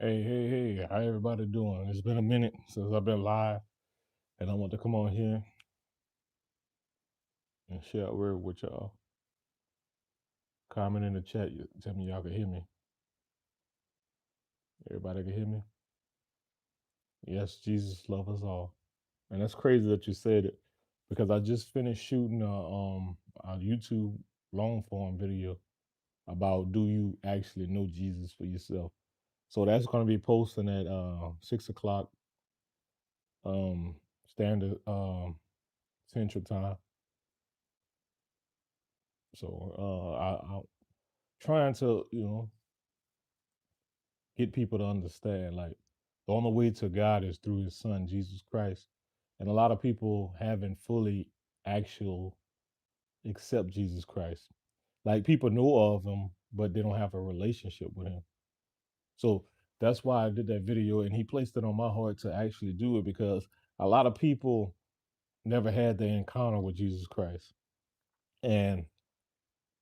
Hey, how everybody doing? It's been a minute since I've been live, and I want to come on here and share a word with y'all. Comment in the chat, tell me y'all can hear me. Everybody can hear me? Yes, Jesus loves us all. And that's crazy that you said it because I just finished shooting a YouTube long form video about do you actually know Jesus for yourself? So that's gonna be posting at 6 o'clock standard central time. So I'm trying to, get people to understand like the only way to God is through his son, Jesus Christ. And a lot of people haven't fully actual accept Jesus Christ. Like people know of him, but they don't have a relationship with him. So that's why I did that video and he placed it on my heart to actually do it because a lot of people never had the encounter with Jesus Christ. And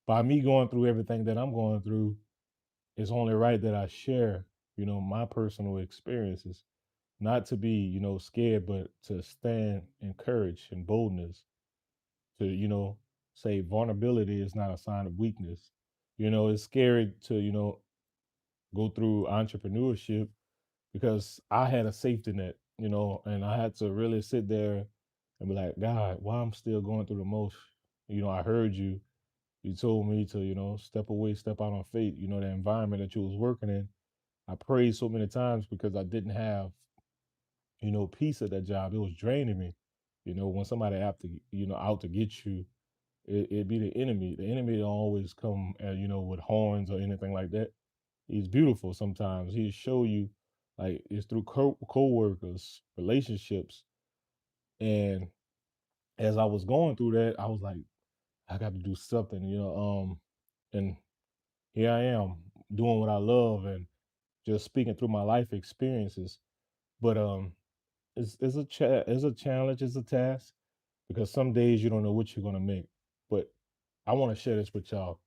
by me going through everything that I'm going through, it's only right that I share, my personal experiences, not to be, scared, but to stand in courage and boldness to, say vulnerability is not a sign of weakness. It's scary to, go through entrepreneurship because I had a safety net, and I had to really sit there and be like, God, why I'm still going through the most? I heard you. You told me to, step away, step out on faith, the environment that you was working in. I prayed so many times because I didn't have, peace at that job. It was draining me. When somebody after, out to get you, it be the enemy. The enemy don't always come, with horns or anything like that. He's beautiful sometimes. He'll show you, like it's through co-workers, relationships. And as I was going through that, I was like, I got to do something, and here I am doing what I love and just speaking through my life experiences. But it's a challenge, it's a task because some days you don't know what you're gonna make. But I want to share this with y'all.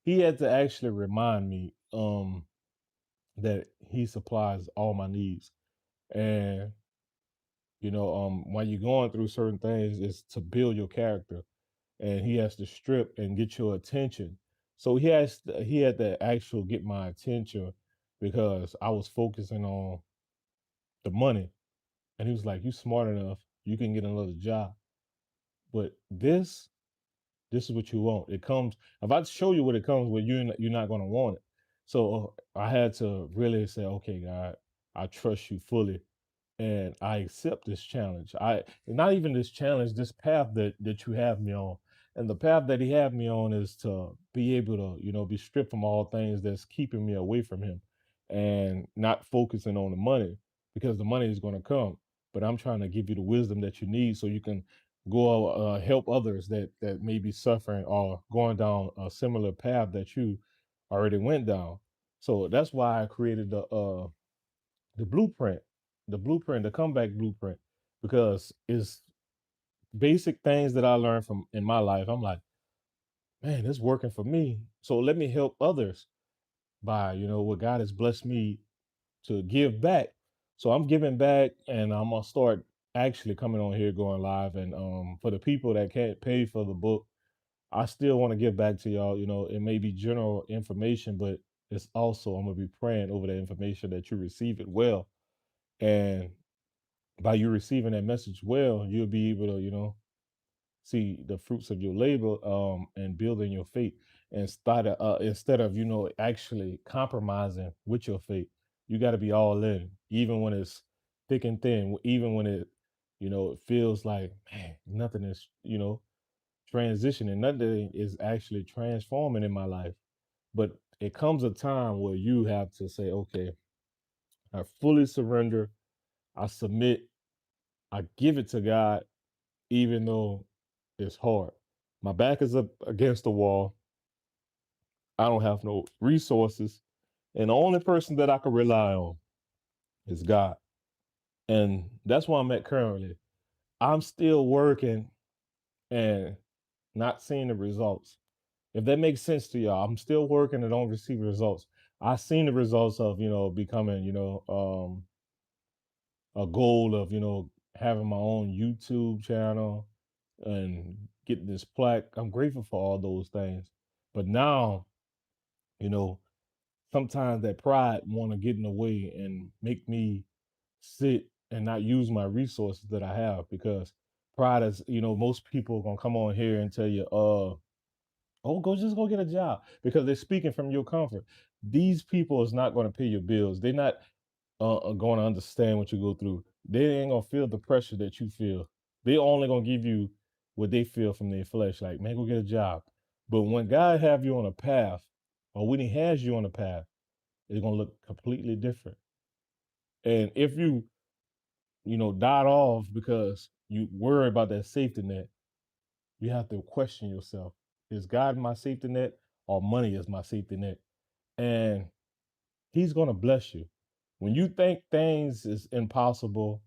He had to actually remind me that he supplies all my needs. And while you're going through certain things, it's to build your character. And he has to strip and get your attention. So he had to actually get my attention because I was focusing on the money. And he was like, "You smart enough, you can get another job. But this is what you want. It comes if I show you what it comes with, you're not gonna want it." So I had to really say, "Okay, God, I trust you fully." And I accept this challenge. Not even this challenge, this path that you have me on. And the path that he had me on is to be able to, be stripped from all things that's keeping me away from him and not focusing on the money because the money is going to come. But I'm trying to give you the wisdom that you need so you can go help others that may be suffering or going down a similar path that you already went down. So that's why I created the blueprint, the comeback blueprint, because it's basic things that I learned from in my life. I'm like, man, it's working for me. So let me help others by, what God has blessed me to give back. So I'm giving back and I'm gonna start actually coming on here going live. And for the people that can't pay for the book, I still want to give back to y'all. It may be general information, but it's also I'm gonna be praying over the information that you receive it well. And by you receiving that message well, you'll be able to, see the fruits of your labor and building your faith and instead of, actually compromising with your faith, you got to be all in, even when it's thick and thin, even when it feels like, man, nothing is, transitioning, nothing is actually transforming in my life. But it comes a time where you have to say, okay, I fully surrender, I submit, I give it to God, even though it's hard. My back is up against the wall. I don't have no resources. And the only person that I can rely on is God. And that's where I'm at currently. I'm still working and not seeing the results. If that makes sense to y'all, I'm still working and don't receive results. I seen the results of, becoming, a goal of, having my own YouTube channel and getting this plaque. I'm grateful for all those things. But now, you know, sometimes that pride want to get in the way and make me sit and not use my resources that I have, because pride is, most people gonna come on here and tell you, oh, just go get a job, because they're speaking from your comfort. These people is not going to pay your bills. They're not going to understand what you go through. They ain't gonna feel the pressure that you feel. They only gonna give you what they feel from their flesh. Like, man, go get a job. But when God have you on a path, or when He has you on a path, it's gonna look completely different. And if you, died off because you worry about that safety net, you have to question yourself: Is God my safety net, or money is my safety net? And He's gonna bless you. When you think things is impossible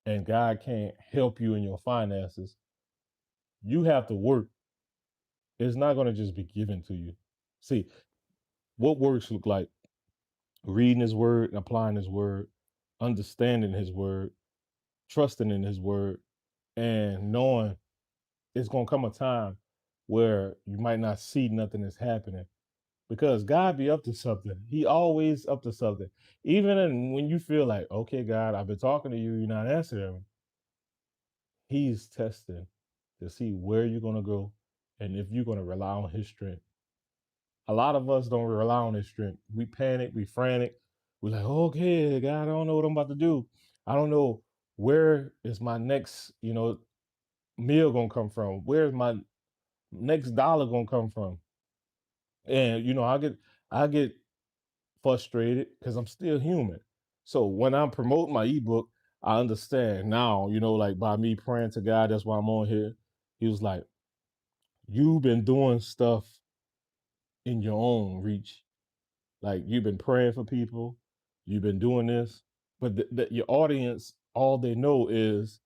and God can't help you in your finances, you have to work. It's not going to just be given to you. See, what works look like: reading His word and applying His word, understanding His word, trusting in His word, and knowing it's going to come a time where you might not see nothing is happening, because God be up to something. He always up to something. When you feel like, okay, God, I've been talking to you, you're not answering me. He's testing to see where you're going to go and if you're going to rely on His strength. A lot of us don't rely on His strength. We panic, we frantic. We're like, okay, God, I don't know what I'm about to do. I don't know where is my next, meal going to come from. Where's my next dollar going to come from? And, I get frustrated because I'm still human. So when I'm promoting my ebook, I understand now, like by me praying to God, that's why I'm on here. He was like, you've been doing stuff in your own reach. Like, you've been praying for people, you've been doing this, but your audience, all they know is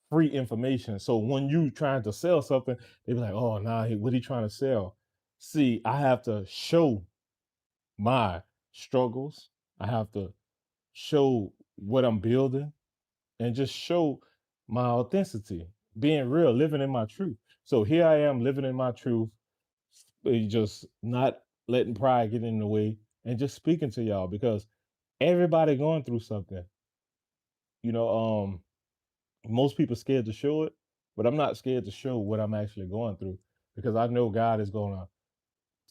free information. So when you trying to sell something, they be like, oh, nah, what he trying to sell? See, I have to show my struggles. I have to show what I'm building, and just show my authenticity, being real, living in my truth. So here I am living in my truth, just not letting pride get in the way, and just speaking to y'all, because everybody going through something. You know, most people scared to show it, but I'm not scared to show what I'm actually going through, because I know God is gonna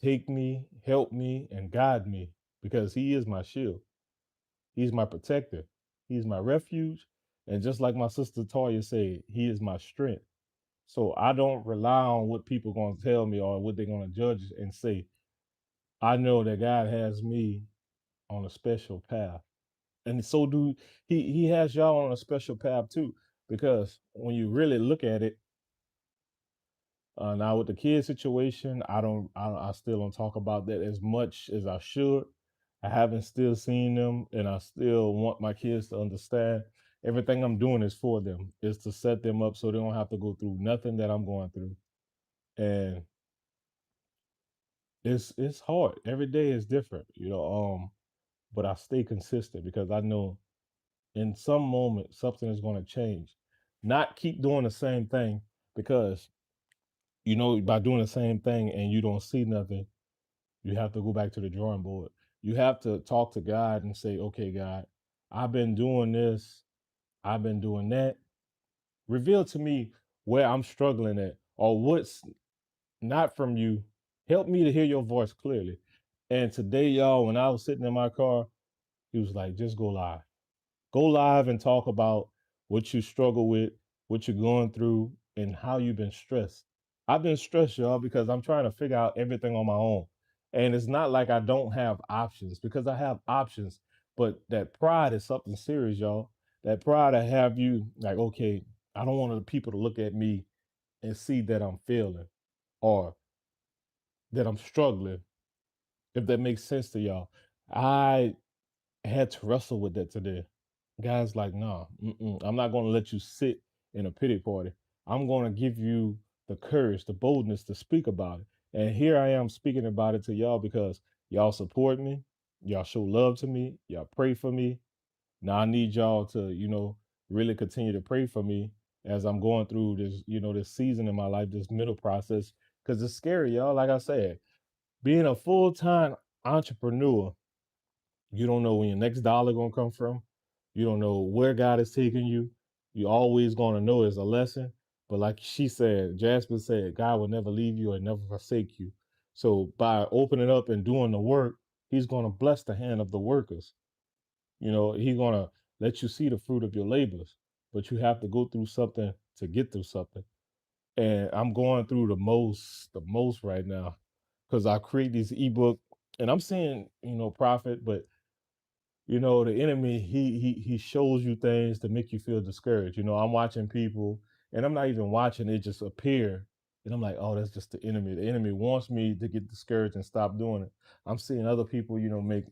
take me, help me, and guide me, because He is my shield. He's my protector. He's my refuge. And just like my sister Toya said, He is my strength. So I don't rely on what people going to tell me or what they're going to judge and say. I know that God has me on a special path. And so do He has y'all on a special path too. Because when you really look at it, now with the kid situation, I still don't talk about that as much as I should. I haven't still seen them, and I still want my kids to understand everything I'm doing is for them, is to set them up so they don't have to go through nothing that I'm going through. And it's hard. Every day is different, but I stay consistent because I know in some moment something is going to change. Not keep doing the same thing, because by doing the same thing and you don't see nothing, you have to go back to the drawing board. You have to talk to God and say, okay, God, I've been doing this, I've been doing that. Reveal to me where I'm struggling at, or what's not from you. Help me to hear your voice clearly. And today, y'all, when I was sitting in my car, he was like, just go live. Go live and talk about what you struggle with, what you're going through, and how you've been stressed. I've been stressed, y'all, because I'm trying to figure out everything on my own. And it's not like I don't have options, because I have options. But that pride is something serious, y'all. That pride I have you like, okay, I don't want the people to look at me and see that I'm failing, or that I'm struggling, if that makes sense to y'all. I had to wrestle with that today. Guys like, nah, I'm not going to let you sit in a pity party. I'm going to give you the courage, the boldness to speak about it. And here I am speaking about it to y'all because y'all support me. Y'all show love to me. Y'all pray for me. Now I need y'all to, really continue to pray for me as I'm going through this, this season in my life, this middle process, because it's scary, y'all. Like I said, being a full-time entrepreneur, you don't know when your next dollar gonna come from. You don't know where God is taking you. You always gonna know it's a lesson. But like she said, Jasper said, God will never leave you and never forsake you. So by opening up and doing the work, He's gonna bless the hand of the workers. He's gonna let you see the fruit of your labors. But you have to go through something to get through something. And I'm going through the most right now because I create these ebook, and I'm saying, profit, but the enemy, he shows you things to make you feel discouraged. I'm watching people, and I'm not even watching it just appear, and I'm like, oh, that's just the enemy. The enemy wants me to get discouraged and stop doing it. I'm seeing other people, make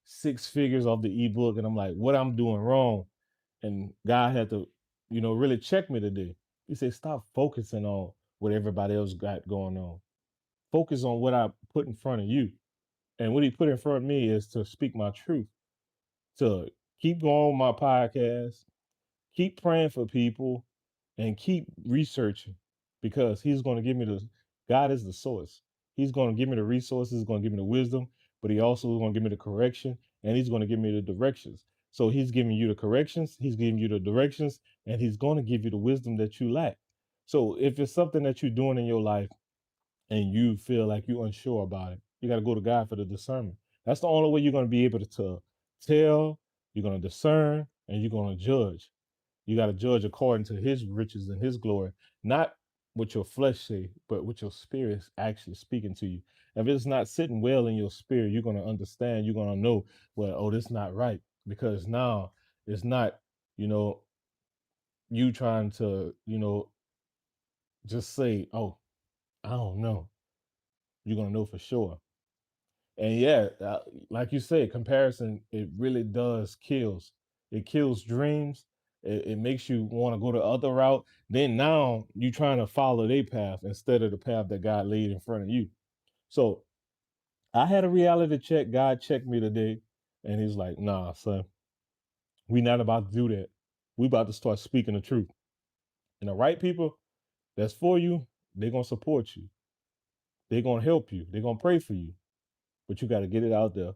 six figures off the ebook, and I'm like, what I'm doing wrong? And God had to, really check me today. He said, stop focusing on what everybody else got going on. Focus on what I put in front of you. And what He put in front of me is to speak my truth, to keep going on my podcast, keep praying for people, and keep researching, because He's going to give me God is the source. He's going to give me the resources, He's going to give me the wisdom, but He also is going to give me the correction, and He's going to give me the directions. So He's giving you the corrections, He's giving you the directions, and He's going to give you the wisdom that you lack. So if it's something that you're doing in your life and you feel like you're unsure about it, you got to go to God for the discernment. That's the only way you're going to be able to tell, you're going to discern, and you're going to judge. You got to judge according to His riches and His glory, not what your flesh say, but what your spirit is actually speaking to you. If it's not sitting well in your spirit, you're going to understand. You're going to know, well, oh, this not right, because now it's not, you know, you trying to, just say, oh, I don't know. You're going to know for sure. And yeah, like you said, comparison, it really does kills. It kills dreams. It makes you want to go the other route. Then now you trying to follow their path instead of the path that God laid in front of you. So I had a reality check. God checked me today, and He's like, "Nah, son, we not about to do that. We about to start speaking the truth. And the right people that's for you, they're gonna support you. They're gonna help you. They're gonna pray for you. But you got to get it out there.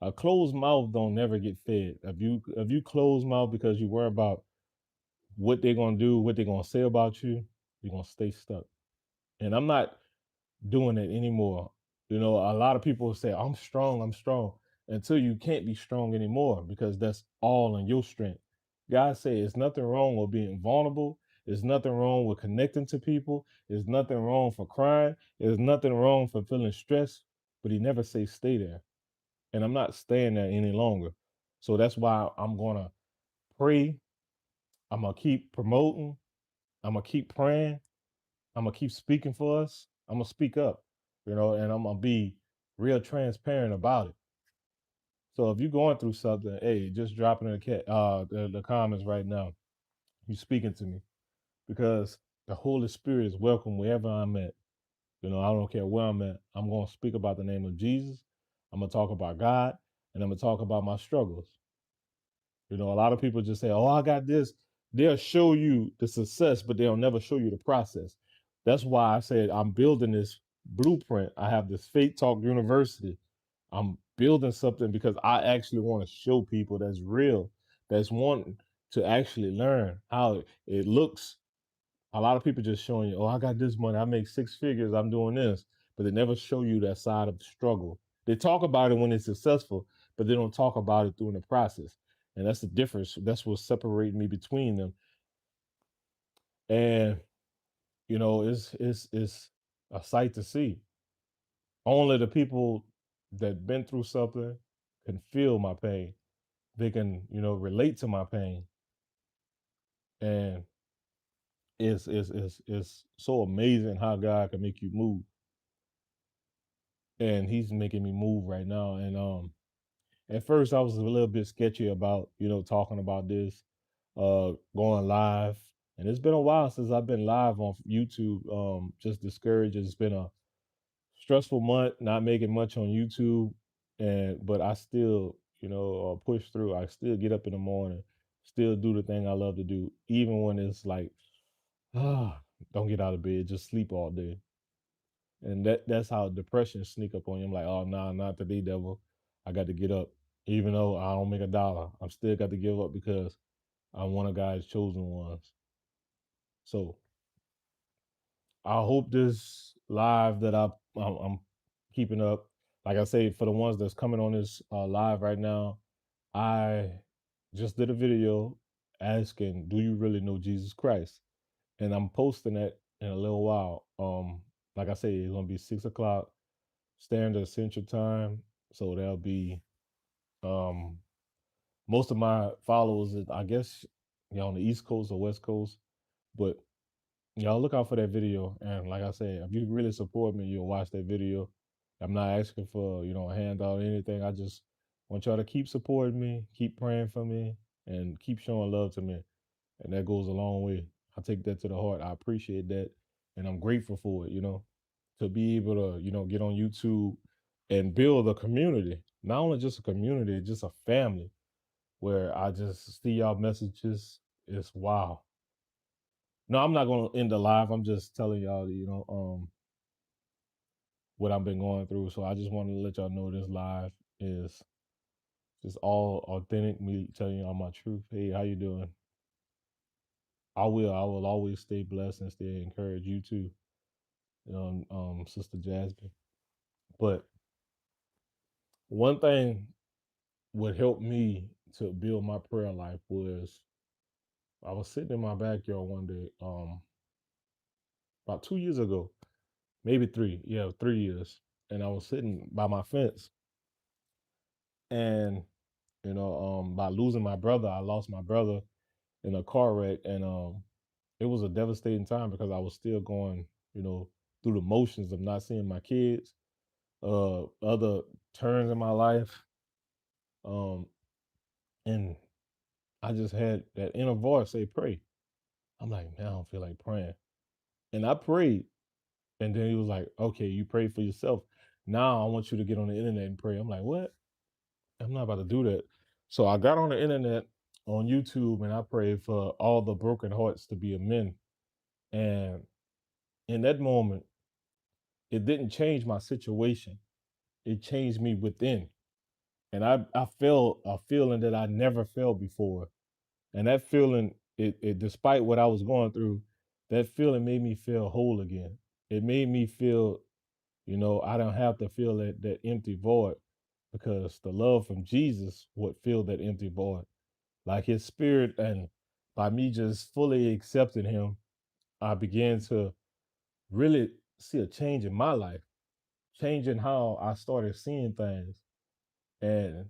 A closed mouth don't never get fed. If you close mouth because you worry about what they're gonna do, what they're gonna say about you, you're gonna stay stuck. And I'm not doing it anymore. A lot of people say, I'm strong, until you can't be strong anymore, because that's all in your strength. God said there's nothing wrong with being vulnerable. There's nothing wrong with connecting to people. There's nothing wrong for crying. There's nothing wrong for feeling stressed. But He never say stay there. And I'm not staying there any longer. So that's why I'm gonna pray. I'm gonna keep promoting. I'm gonna keep praying. I'm gonna keep speaking for us. I'm gonna speak up, and I'm gonna be real transparent about it. So if you're going through something, hey, just drop it in the comments right now. You speaking to me, because the Holy Spirit is welcome wherever I'm at. I don't care where I'm at. I'm gonna speak about the name of Jesus. I'm gonna talk about God, and I'm gonna talk about my struggles. A lot of people just say, "Oh, I got this." They'll show you the success, but they'll never show you the process. That's why I said I'm building this blueprint. I have this Faith Talk University. I'm building something because I actually want to show people that's real, that's wanting to actually learn how it looks. A lot of people just showing you, oh, I got this money, I make six figures, I'm doing this, but they never show you that side of the struggle. They talk about it when it's successful, but they don't talk about it during the process. And that's the difference. That's what's separating me between them. And it's a sight to see. Only the people that been through something can feel my pain. They can, relate to my pain. And it's so amazing how God can make you move. And He's making me move right now. And at first I was a little bit sketchy about, talking about this, going live. And it's been a while since I've been live on YouTube. Just discouraged. It's been a stressful month, not making much on YouTube. and but I still, push through. I still get up in the morning, still do the thing I love to do, even when it's like, ah, don't get out of bed, just sleep all day. And that's how depression sneak up on you. I'm like, oh nah, not today, devil. I got to get up. Even though I don't make a dollar, I'm still got to give up because I'm one of God's chosen ones. So I hope this live that I'm keeping up, like I say, for the ones that's coming on this live right now, I just did a video asking, "Do you really know Jesus Christ?" And I'm posting that in a little while. Like I say, it's gonna be 6 o'clock Standard Central Time, so that'll be um most of my followers, I guess, on the East Coast or West Coast, but y'all look out for that video. And like I said, if you really support me, you'll watch that video. I'm not asking for, a handout or anything. I just want y'all to keep supporting me, keep praying for me, and keep showing love to me. And that goes a long way. I take that to the heart. I appreciate that. And I'm grateful for it, to be able to, get on YouTube and build a community. Not only just a community, just a family where I just see y'all messages. It's wow. No, I'm not gonna end the live. I'm just telling y'all, what I've been going through. So I just wanted to let y'all know this live is just all authentic, me telling y'all my truth. Hey, how you doing? I will always stay blessed and stay encouraged. You too, Sister Jasmine. But one thing what helped me to build my prayer life was I was sitting in my backyard one day, about 2 years ago, maybe three, yeah, 3 years. And I was sitting by my fence, and by losing my brother, I lost my brother in a car wreck, and it was a devastating time because I was still going, through the motions of not seeing my kids, other turns in my life, um, and I just had that inner voice say, "Pray." I'm like, man, I don't feel like praying, and I prayed, and then he was like, "Okay, you pray for yourself. Now I want you to get on the internet and pray." I'm like, "What? I'm not about to do that." So I got on the internet on YouTube and I prayed for all the broken hearts to be amended. And in that moment, it didn't change my situation. It changed me within. And I felt a feeling that I never felt before. And that feeling, it despite what I was going through, that feeling made me feel whole again. It made me feel, I don't have to feel that empty void because the love from Jesus would fill that empty void. Like his spirit, and by me just fully accepting him, I began to really see a change in my life, changing how I started seeing things. And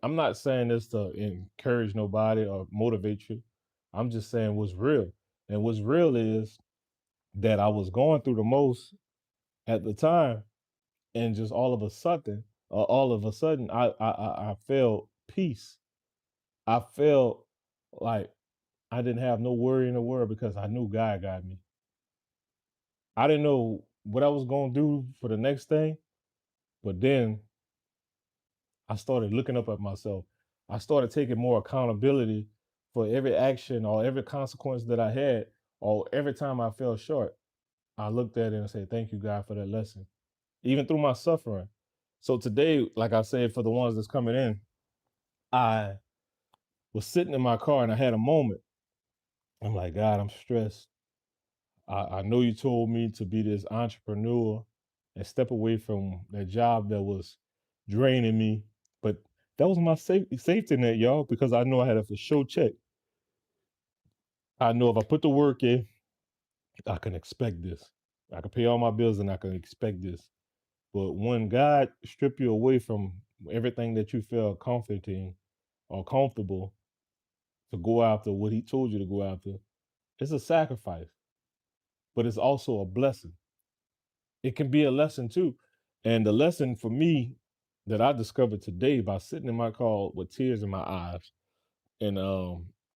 I'm not saying this to encourage nobody or motivate you. I'm just saying what's real. And what's real is that I was going through the most at the time, and just all of a sudden, I felt peace. I felt like I didn't have no worry in the world because I knew God got me. I didn't know what I was gonna do for the next thing, but then I started looking up at myself. I started taking more accountability for every action or every consequence that I had, or every time I fell short. I looked at it and said, "Thank you, God, for that lesson," even through my suffering. So today, like I said, for the ones that's coming in, I was sitting in my car and I had a moment. I'm like, God, I'm stressed. I know you told me to be this entrepreneur and step away from that job that was draining me, but that was my safety net, y'all, because I know I had a for sure check. I know if I put the work in, I can expect this. I can pay all my bills and I can expect this. But when God strip you away from everything that you felt comforting or comfortable to go after what He told you to go after, it's a sacrifice, but it's also a blessing. It can be a lesson too. And the lesson for me that I discovered today by sitting in my car with tears in my eyes, and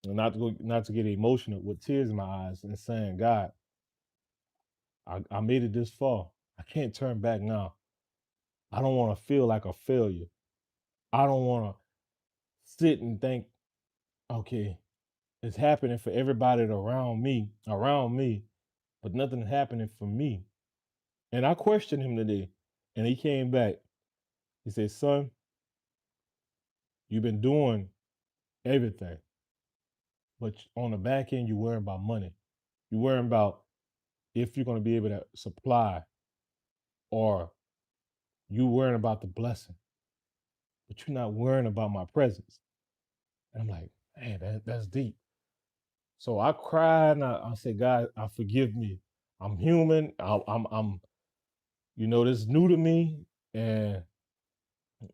not to get emotional, with tears in my eyes, and saying, God, I made it this far. I can't turn back now. I don't want to feel like a failure. I don't want to sit and think, okay, it's happening for everybody around me, but nothing happening for me. And I questioned him today, and he came back. He said, "Son, you've been doing everything, but on the back end, you're worrying about money. You're worrying about if you're going to be able to supply, or you worrying about the blessing, but you're not worrying about my presence." And I'm like, man, that's deep. So I cried and I said, God, I forgive me. I'm human. This is new to me, and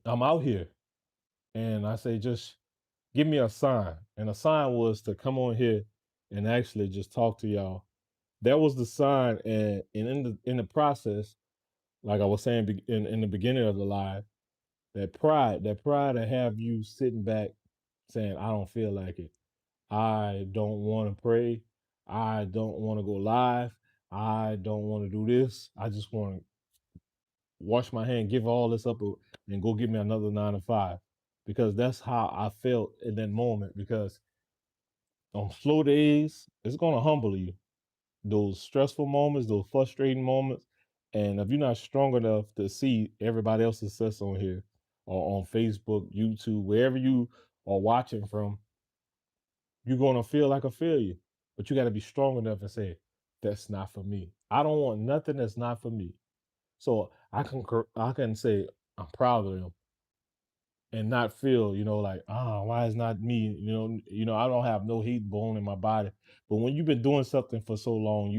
I'm out here. And I say, just give me a sign. And a sign was to come on here and actually just talk to y'all. That was the sign. And in the process, like I was saying in the beginning of the live, that pride to have you sitting back saying, I don't feel like it. I don't want to pray. I don't want to go live. I don't want to do this. I just want to wash my hand, give all this up, and go get me another 9 to 5. Because that's how I felt in that moment. Because on slow days, it's going to humble you. Those stressful moments, those frustrating moments. And if you're not strong enough to see everybody else's success on here or on Facebook, YouTube, wherever you are watching from, you're gonna feel like a failure. But you gotta be strong enough and say, that's not for me. I don't want nothing that's not for me. So I can say I'm proud of them and not feel, like, why is not me? I don't have no hate bone in my body. But when you've been doing something for so long,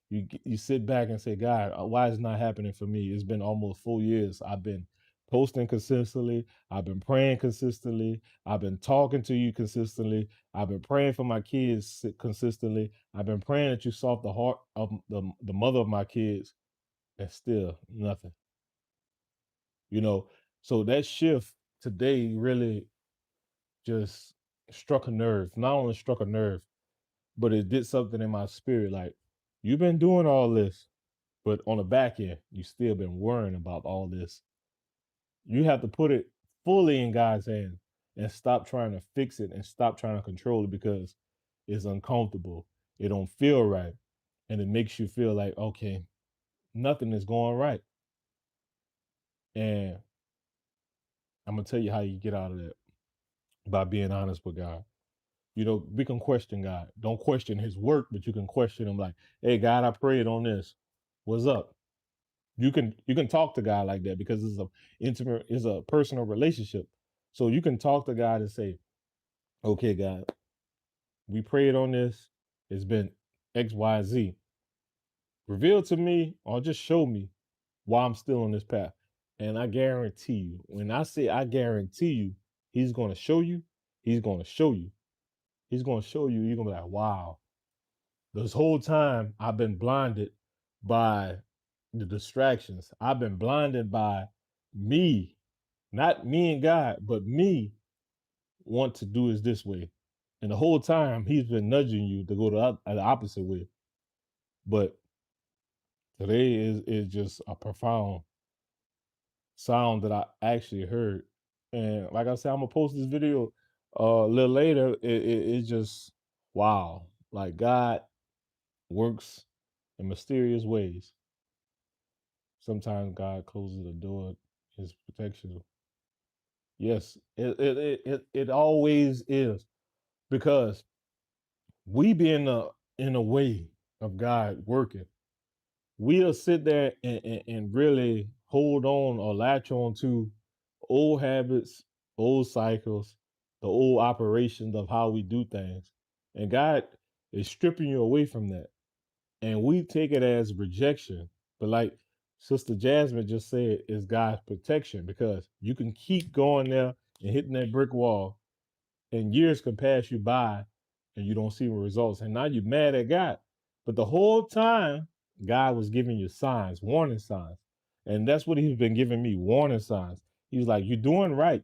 you sit back and say, God, why is it not happening for me? It's been almost 4 years. I've been posting consistently. I've been praying consistently. I've been talking to you consistently. I've been praying for my kids consistently. I've been praying that you solve the heart of the mother of my kids, and still nothing. You know, so that shift today really just struck a nerve. Not only struck a nerve, but it did something in my spirit. Like, you've been doing all this, but on the back end, you still been worrying about all this. You have to put it fully in God's hand and stop trying to fix it and stop trying to control it, because it's uncomfortable. It don't feel right. And it makes you feel like, okay, nothing is going right. And I'm gonna tell you how you get out of that, by being honest with God. We can question God. Don't question his work, but you can question him like, hey, God, I prayed on this. What's up? You can talk to God like that, because it's a personal relationship. So you can talk to God and say, okay, God, we prayed on this. It's been X, Y, Z. Reveal to me, or just show me why I'm still on this path. And I guarantee you, when I say I guarantee you, he's gonna show you, he's gonna show you, he's gonna show you, you're gonna be like, wow. This whole time I've been blinded by the distractions. I've been blinded by me, not me and God, but me want to do it this way. And the whole time he's been nudging you to go the opposite way. But today is just a profound sound that I actually heard. And like I said, I'm gonna post this video a little later. It's just wow. Like, God works in mysterious ways. Sometimes God closes the door, his protection. Yes, it always is, because we be in a way of God working. We'll sit there and really hold on or latch on to old habits, old cycles, the old operations of how we do things. And God is stripping you away from that. And we take it as rejection. But like Sister Jasmine just said, is God's protection, because you can keep going there and hitting that brick wall, and years can pass you by and you don't see results. And now you're mad at God. But the whole time, God was giving you signs, warning signs. And that's what he's been giving me, warning signs. He was like, you're doing right.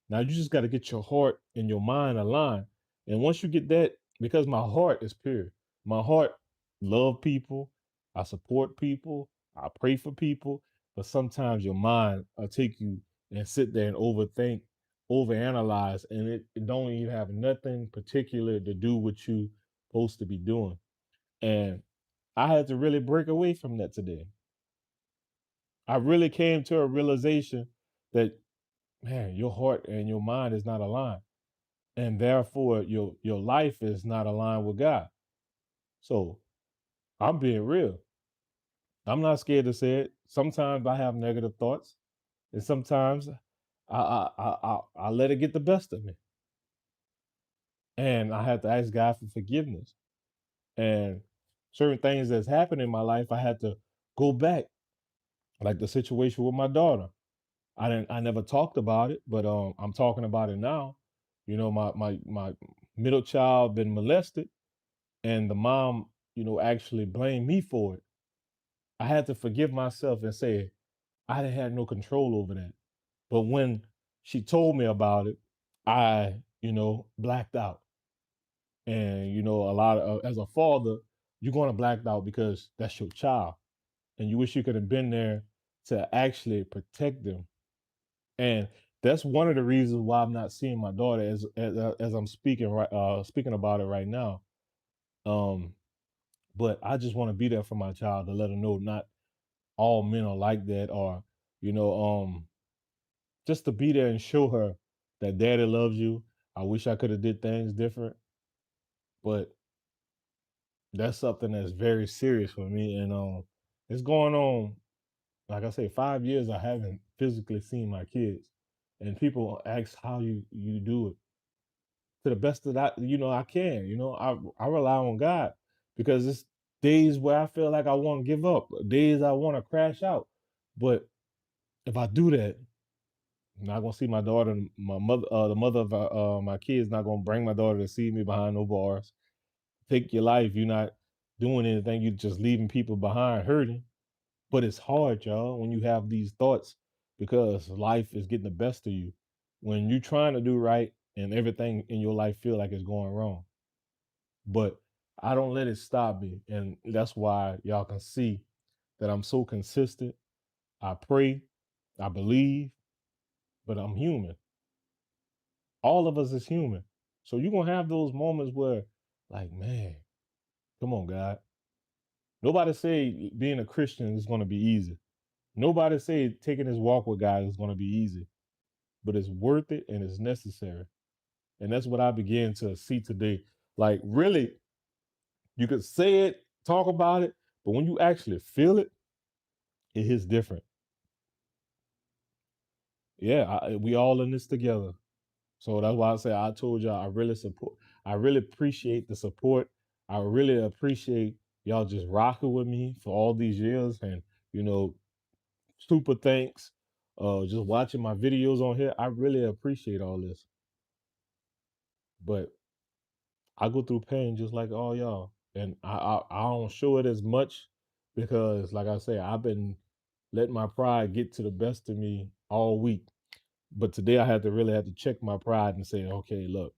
Now you just got to get your heart and your mind aligned. And once you get that, because my heart is pure, my heart love people, I support people, I pray for people, but sometimes your mind will take you and sit there and overthink overanalyze, and it don't even have nothing particular to do with you supposed to be doing. And I had to really break away from that today. I really came to a realization that, man, your heart and your mind is not aligned, and therefore your life is not aligned with God. So I'm being real. I'm not scared to say it. Sometimes I have negative thoughts, and sometimes I let it get the best of me, and I had to ask God for forgiveness. And certain things that's happened in my life, I had to go back, like the situation with my daughter. I never talked about it, but I'm talking about it now. You know, my middle child been molested, and the mom, actually blamed me for it. I had to forgive myself and say I didn't have no control over that. But when she told me about it, I, blacked out. And a lot of as a father, you're going to black out because that's your child, and you wish you could have been there to actually protect them. And that's one of the reasons why I'm not seeing my daughter as I'm speaking about it right now. Um, but I just want to be there for my child to let her know not all men are like that, or you know, um, just to be there and show her that daddy loves you. I wish I could have did things different, but that's something that's very serious for me. And it's going on, like I say, 5 years I haven't physically seen my kids. And people ask how you do it. To the best that I can. I rely on God, because it's days where I feel like I want to give up, days I want to crash out. But if I do that, I'm not gonna see my daughter, my mother, the mother of my kids, not gonna bring my daughter to see me behind no bars. Take your life. You're not doing anything. You're just leaving people behind hurting. But it's hard, y'all, when you have these thoughts, because life is getting the best of you. When you're trying to do right and everything in your life feel like it's going wrong. But I don't let it stop me. And that's why y'all can see that I'm so consistent. I pray, I believe, but I'm human. All of us is human. So you're gonna have those moments where, like, man, come on, God. Nobody say being a Christian is gonna be easy. Nobody say taking this walk with God is gonna be easy, but it's worth it and it's necessary. And that's what I began to see today. Like, really, you could say it, talk about it, but when you actually feel it, it hits different. Yeah, we all in this together. So that's why I say I told y'all I really support. I really appreciate the support. I really appreciate y'all just rocking with me for all these years, and you know, super thanks. Just watching my videos on here, I really appreciate all this. But I go through pain just like all y'all, and I don't show it as much because, like I say, I've been letting my pride get to the best of me all week. But today I had to really have to check my pride and say, okay, look,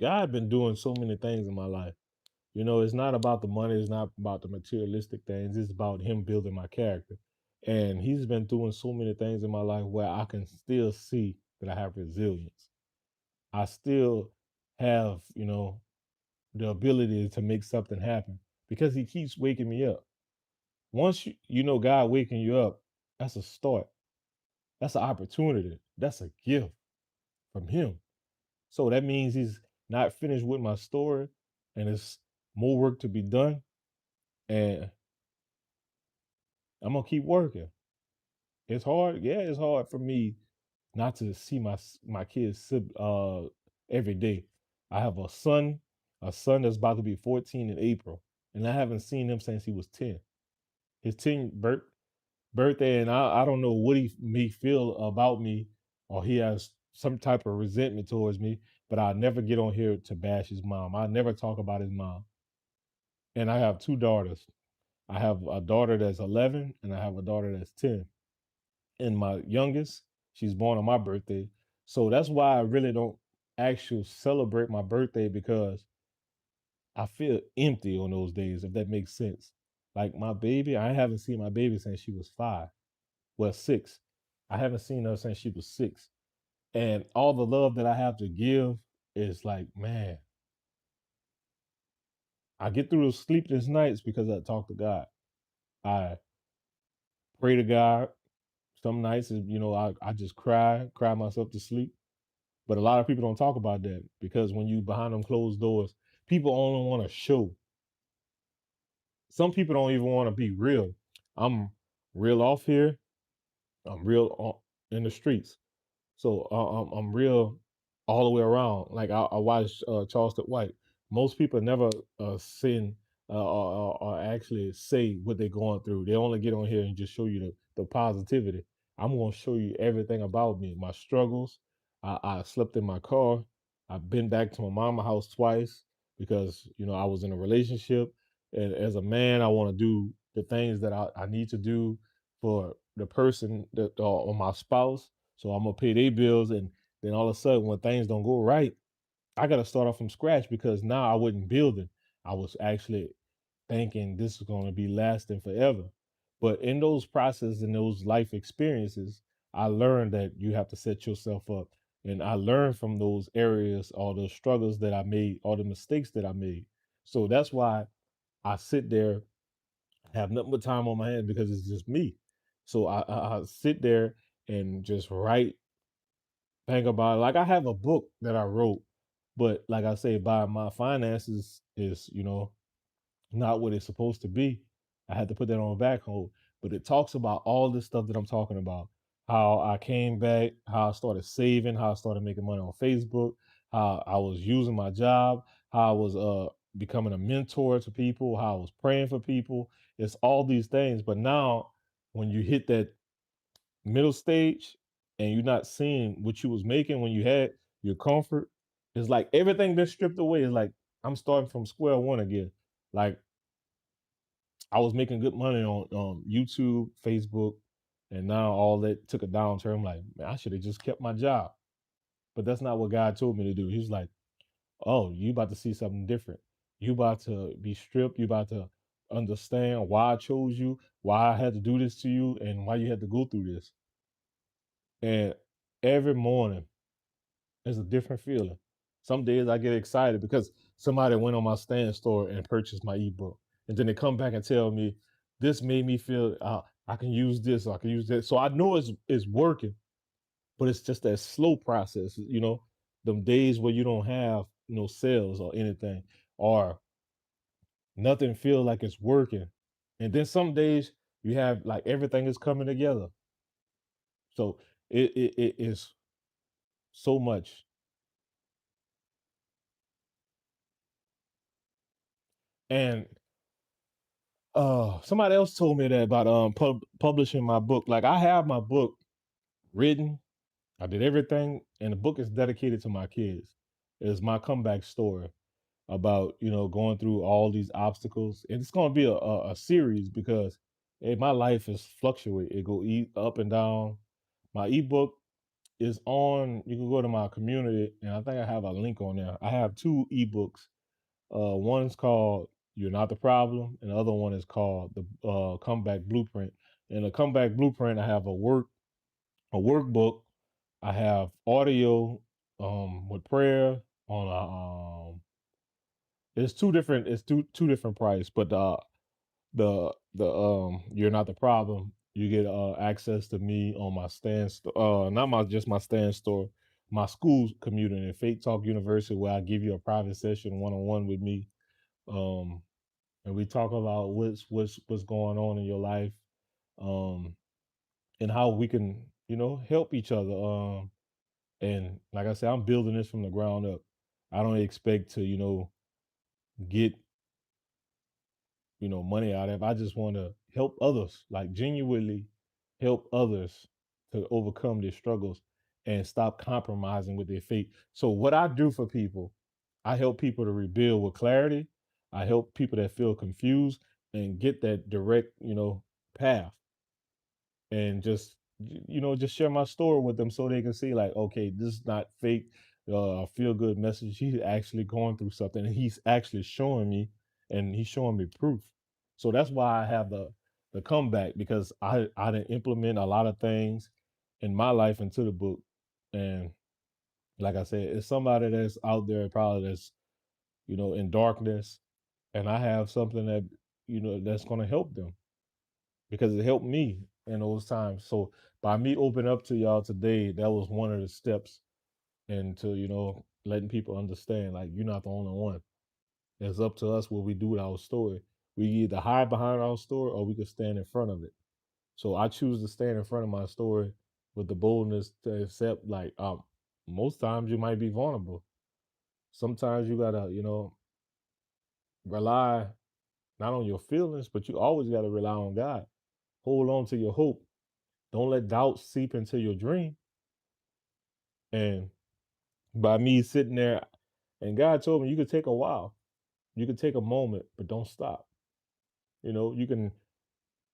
God been doing so many things in my life. It's not about the money, it's not about the materialistic things, it's about Him building my character. And He's been doing so many things in my life where I can still see that I have resilience. I still have, the ability to make something happen because He keeps waking me up. Once God waking you up, that's a start. That's an opportunity. That's a gift from Him. So that means He's not finished with my story, and it's more work to be done. And I'm gonna keep working. It's hard. Yeah, it's hard for me not to see my kids every day. I have a son that's about to be 14 in April, and I haven't seen him since he was 10. His 10th birthday, and I don't know what he may feel about me, or he has some type of resentment towards me. But I never get on here to bash his mom. I never talk about his mom. And I have two daughters. I have a daughter that's 11, and I have a daughter that's 10. And my youngest, she's born on my birthday. So that's why I really don't actually celebrate my birthday, because I feel empty on those days, if that makes sense. Like my baby, I haven't seen my baby since she was 5. Well, 6. I haven't seen her since she was 6. And all the love that I have to give is like, man, I get through those sleepless nights because I talk to God. I pray to God. Some nights, I just cry myself to sleep. But a lot of people don't talk about that because when you behind them closed doors, people only want to show. Some people don't even want to be real. I'm real off here. I'm real in the streets. So I'm real all the way around. Like I watched Charleston White. Most people never sin or actually say what they're going through. They only get on here and just show you the positivity. I'm going to show you everything about me, my struggles. I slept in my car. I've been back to my mama house twice because I was in a relationship, and as a man, I want to do the things that I need to do for the person that or my spouse, so I'm gonna pay their bills, and then all of a sudden, when things don't go right, I got to start off from scratch because now I wasn't building. I was actually thinking this is going to be lasting forever. But in those processes and those life experiences, I learned that you have to set yourself up. And I learned from those areas, all the struggles that I made, all the mistakes that I made. So that's why I sit there, have nothing but time on my hands because it's just me. So I sit there and just write, think about it. Like I have a book that I wrote, but like I say, by my finances is, not what it's supposed to be. I had to put that on back hold. But it talks about all this stuff that I'm talking about. How I came back, how I started saving, how I started making money on Facebook, how I was using my job, how I was becoming a mentor to people, how I was praying for people. It's all these things. But now when you hit that middle stage and you're not seeing what you was making when you had your comfort, it's like everything been stripped away. It's like I'm starting from square one again. Like I was making good money on YouTube, Facebook, and now all that took a downturn. I'm like, man, I should have just kept my job. But that's not what God told me to do. He's like, oh, you about to see something different. You about to be stripped. You about to understand why I chose you, why I had to do this to you, and why you had to go through this. And every morning is a different feeling. Some days I get excited because somebody went on my stand store and purchased my ebook. And then they come back and tell me, this made me feel I can use this, or I can use that. So I know it's working, but it's just that slow process, them days where you don't have no sales or anything, or nothing feel like it's working. And then some days you have like everything is coming together. So it is so much. And somebody else told me that about publishing my book. Like I have my book written, I did everything, and the book is dedicated to my kids. It's my comeback story about going through all these obstacles, and it's going to be a series because my life is fluctuate. It go up and down. My ebook is on. You can go to my community, and I think I have a link on there. I have two ebooks. One's called "You're Not the Problem," and the other one is called the Comeback Blueprint. In the Comeback Blueprint, I have a workbook. I have audio with prayer on a it's two different price, but the You're Not the Problem. You get access to me on my stand not my just my stand store, my school community, Faith Talk University, where I give you a private session one on one with me. Um and we talk about what's going on in your life, um and how we can, help each other. And like I said, I'm building this from the ground up. I don't expect to, get, money out of it. I just want to help others, like genuinely help others to overcome their struggles and stop compromising with their faith. So what I do for people, I help people to rebuild with clarity. I help people that feel confused and get that direct, path, and just just share my story with them so they can see like, okay, this is not fake, a feel good message. He's actually going through something, and he's actually showing me, and he's showing me proof. So that's why I have the comeback, because I didn't implement a lot of things in my life into the book. And Like I said, it's somebody that's out there probably that's, in darkness, and I have something that, that's gonna help them because it helped me in those times. So by me opening up to y'all today, that was one of the steps into, letting people understand like you're not the only one. It's up to us what we do with our story. We either hide behind our story or we could stand in front of it. So I choose to stand in front of my story with the boldness to accept like most times you might be vulnerable. Sometimes you gotta, rely not on your feelings, but you always gotta rely on God. Hold on to your hope. Don't let doubt seep into your dream. And by me sitting there, and God told me you could take a while, you could take a moment, but don't stop. You can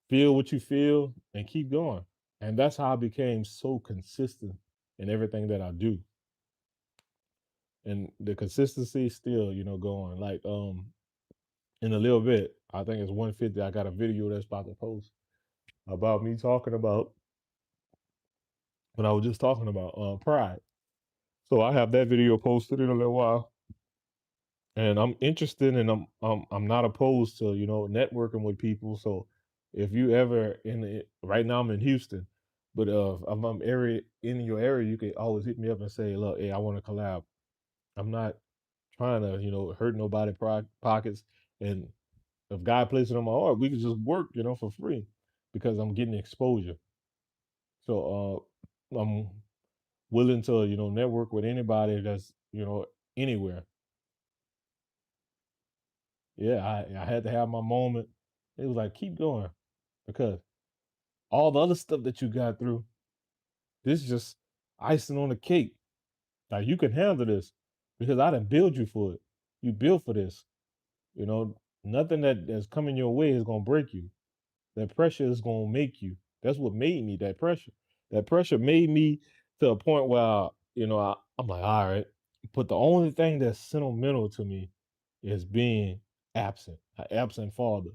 feel what you feel and keep going. And that's how I became so consistent in everything that I do. And the consistency still, going. Like in a little bit, I think it's 150. I got a video that's about to post about me talking about what I was just talking about, pride. So I have that video posted in a little while. And I'm interested and I'm not opposed to, networking with people. So if you ever in it right now I'm in Houston, but if I'm area in your area, you can always hit me up and say, look, hey, I want to collab. I'm not trying to, hurt nobody pockets. And if God places it on my heart, we can just work, for free because I'm getting exposure. So I'm willing to, network with anybody that's, anywhere. Yeah, I had to have my moment. It was like, keep going because all the other stuff that you got through, this is just icing on the cake. Like you can handle this because I didn't build you for it. You built for this. Nothing that's coming your way is gonna break you. That pressure is gonna make you. That's what made me that pressure. That pressure made me to a point where I'm like, all right. But the only thing that's sentimental to me is being absent, an absent father,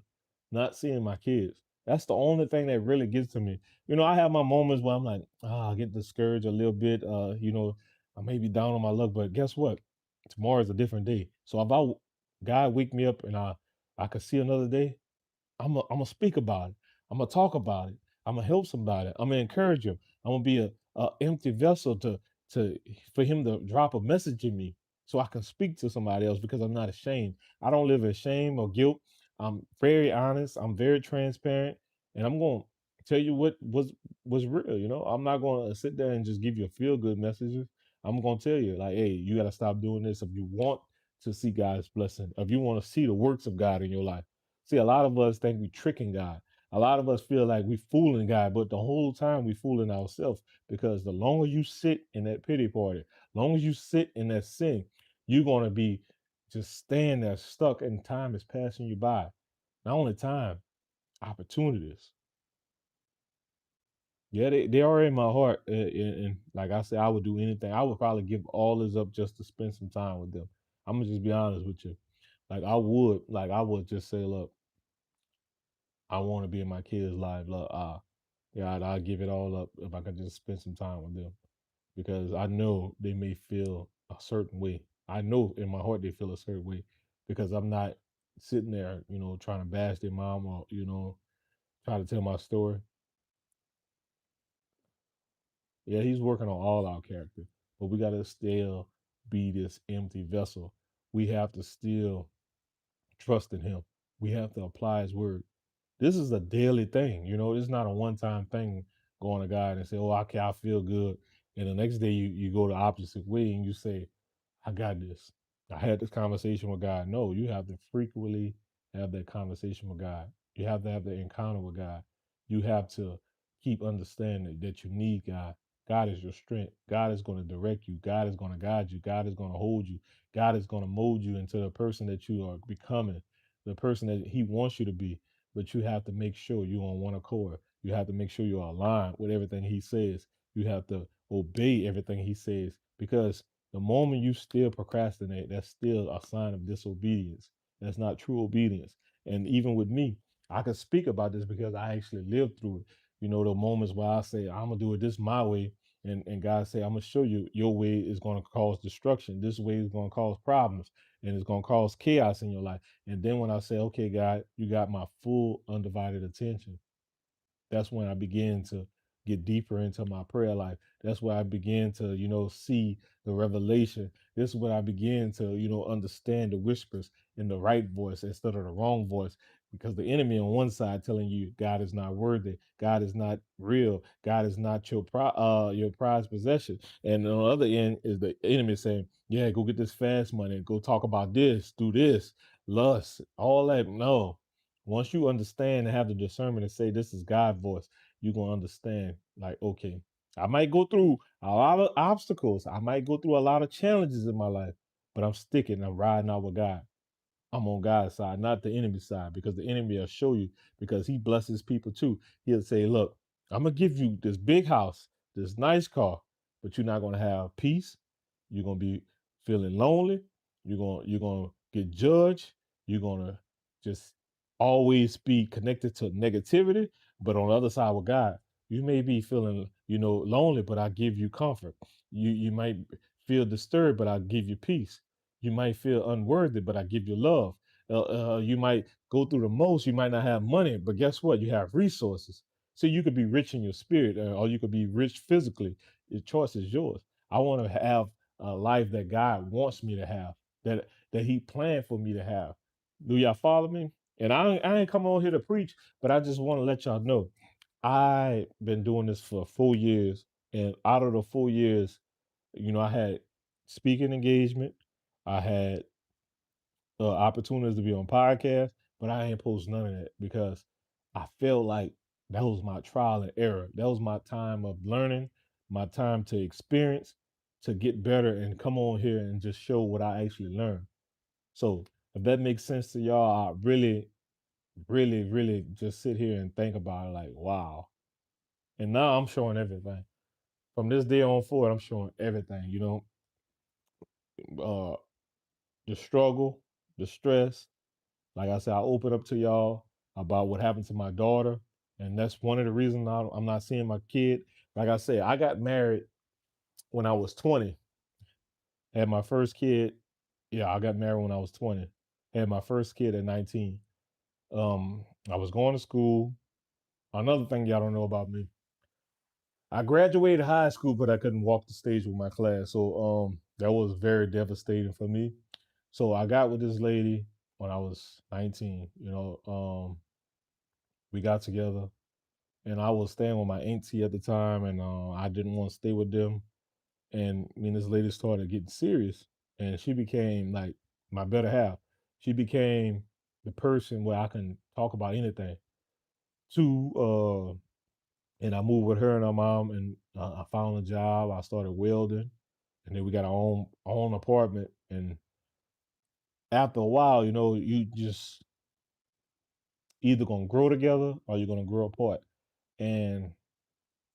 not seeing my kids. That's the only thing that really gets to me. I have my moments where I'm like, I get discouraged a little bit. I may be down on my luck, but guess what? Tomorrow is a different day. So if God wake me up and I could see another day, I'm gonna speak about it. I'm gonna talk about it. I'm gonna help somebody. I'm gonna encourage him. I'm gonna be a empty vessel to for him to drop a message in me so I can speak to somebody else because I'm not ashamed. I don't live in shame or guilt. I'm very honest. I'm very transparent, and I'm gonna tell you what was real. I'm not gonna sit there and just give you a feel good messages. I'm gonna tell you like, hey, you gotta stop doing this if you want to see God's blessing. If you want to see the works of God in your life. See, a lot of us think we tricking God. A lot of us feel like we fooling God, but the whole time we fooling ourselves because the longer you sit in that pity party, long as you sit in that sin, you're gonna be just staying there stuck and time is passing you by. Not only time, opportunities. Yeah, they are in my heart. And like I said, I would do anything. I would probably give all this up just to spend some time with them. I'm gonna just be honest with you. Like I would just say, look, I want to be in my kids' life. Look, yeah, I'll give it all up if I could just spend some time with them because I know they may feel a certain way. I know in my heart they feel a certain way because I'm not sitting there, trying to bash their mom or, try to tell my story. Yeah, he's working on all our character, but we got to still be this empty vessel. We have to still trust in him. We have to apply his word. This is a daily thing. It's not a one-time thing going to God and say, oh, okay, I feel good. And the next day you go the opposite way and you say, I got this. I had this conversation with God. No, you have to frequently have that conversation with God. You have to have the encounter with God. You have to keep understanding that you need God. God is your strength. God is going to direct you. God is going to guide you. God is going to hold you. God is going to mold you into the person that you are becoming, the person that He wants you to be. But you have to make sure you're on one accord. You have to make sure you're aligned with everything He says. You have to obey everything He says because the moment you still procrastinate, that's still a sign of disobedience. That's not true obedience. And even with me, I can speak about this because I actually lived through it. The moments where I say, I'm gonna do it this my way, And God say, I'm gonna show you your way is gonna cause destruction. This way is gonna cause problems and it's gonna cause chaos in your life. And then when I say, okay, God, you got my full undivided attention, that's when I began to get deeper into my prayer life. That's where I began to, see the revelation. This is when I began to, understand the whispers in the right voice instead of the wrong voice. Because the enemy on one side telling you God is not worthy, God is not real, God is not your prized possession, and on the other end is the enemy saying, "Yeah, go get this fast money, go talk about this, do this, lust, all that." No, once you understand and have the discernment and say this is God's voice, you're gonna understand, like, okay, I might go through a lot of obstacles, I might go through a lot of challenges in my life, but I'm sticking, I'm riding out with God. I'm on God's side, not the enemy side, because the enemy will show you because he blesses people too. He'll say, look, I'm gonna give you this big house, this nice car, but you're not gonna have peace. You're gonna be feeling lonely. You're gonna get judged. You're gonna just always be connected to negativity. But on the other side with God, you may be feeling, lonely, but I give you comfort. You might feel disturbed, but I give you peace. You might feel unworthy, but I give you love. You might go through the most. You might not have money, but guess what? You have resources. So you could be rich in your spirit, or you could be rich physically. The choice is yours. I want to have a life that God wants me to have, that He planned for me to have. Do y'all follow me? And I ain't come on here to preach, but I just want to let y'all know I've been doing this for 4 years, and out of the 4 years, I had speaking engagement. I had opportunities to be on podcasts, but I ain't post none of that because I felt like that was my trial and error. That was my time of learning, my time to experience, to get better and come on here and just show what I actually learned. So if that makes sense to y'all, I really, really, really just sit here and think about it like, wow. And now I'm showing everything. From this day on forward, I'm showing everything, uh, the struggle, the stress. Like I said, I open up to y'all about what happened to my daughter, and that's one of the reasons I'm not seeing my kid. Like I said, I got married when I was 20. Had my first kid. Yeah, I got married when I was 20. Had my first kid at 19. I was going to school. Another thing y'all don't know about me, I graduated high school, but I couldn't walk the stage with my class. So that was very devastating for me. So I got with this lady when I was 19. We got together, and I was staying with my auntie at the time, and I didn't want to stay with them. And me and this lady started getting serious, and she became like my better half. She became the person where I can talk about anything. To and I moved with her and her mom, and I found a job. I started welding, and then we got our own apartment. And after a while, you just either gonna grow together or you're gonna grow apart. And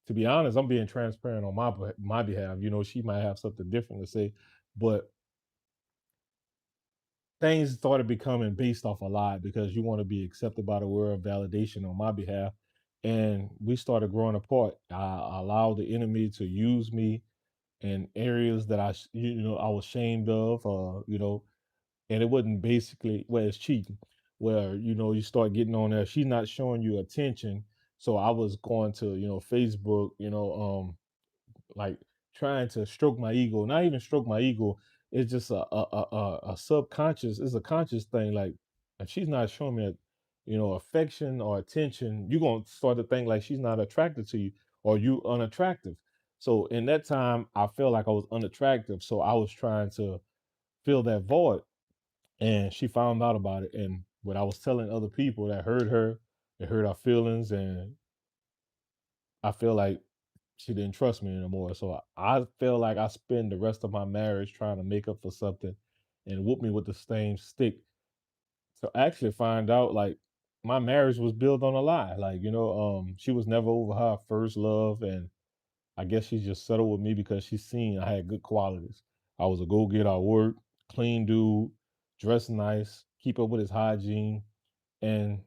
to be honest, I'm being transparent on my behalf. She might have something different to say, but things started becoming based off a lie because you want to be accepted by the world, validation on my behalf, and we started growing apart. I allowed the enemy to use me in areas that I was ashamed of, and it wasn't basically well, it's cheating, where you start getting on there. She's not showing you attention, so I was going to Facebook, like trying to stroke my ego, not even stroke my ego. It's just a subconscious, it's a conscious thing. Like if she's not showing me, affection or attention, you're gonna start to think like she's not attracted to you or you unattractive. So in that time, I felt like I was unattractive. So I was trying to fill that void. And she found out about it. And when I was telling other people that heard her, it hurt our feelings. And I feel like she didn't trust me anymore. So I feel like I spend the rest of my marriage trying to make up for something and whoop me with the same stick to actually find out like my marriage was built on a lie. Like, she was never over her first love. And I guess she just settled with me because she seen I had good qualities. I was a go getter at work, clean dude, dress nice, keep up with his hygiene. And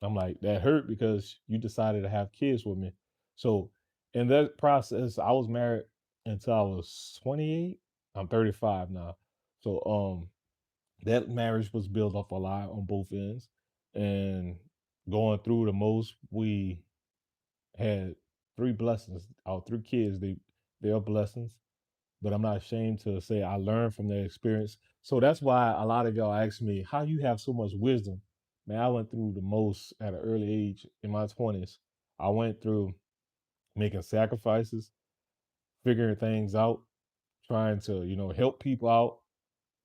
I'm like, that hurt because you decided to have kids with me. So In that process, I was married until I was 28. I'm 35 now. So that marriage was built off a lie on both ends. And going through the most, we had three blessings. Our three kids, they are blessings. But I'm not ashamed to say I learned from their experience. So that's why a lot of y'all ask me, how you have so much wisdom? Man, I went through the most at an early age in my 20s. I went through making sacrifices, figuring things out, trying to, help people out.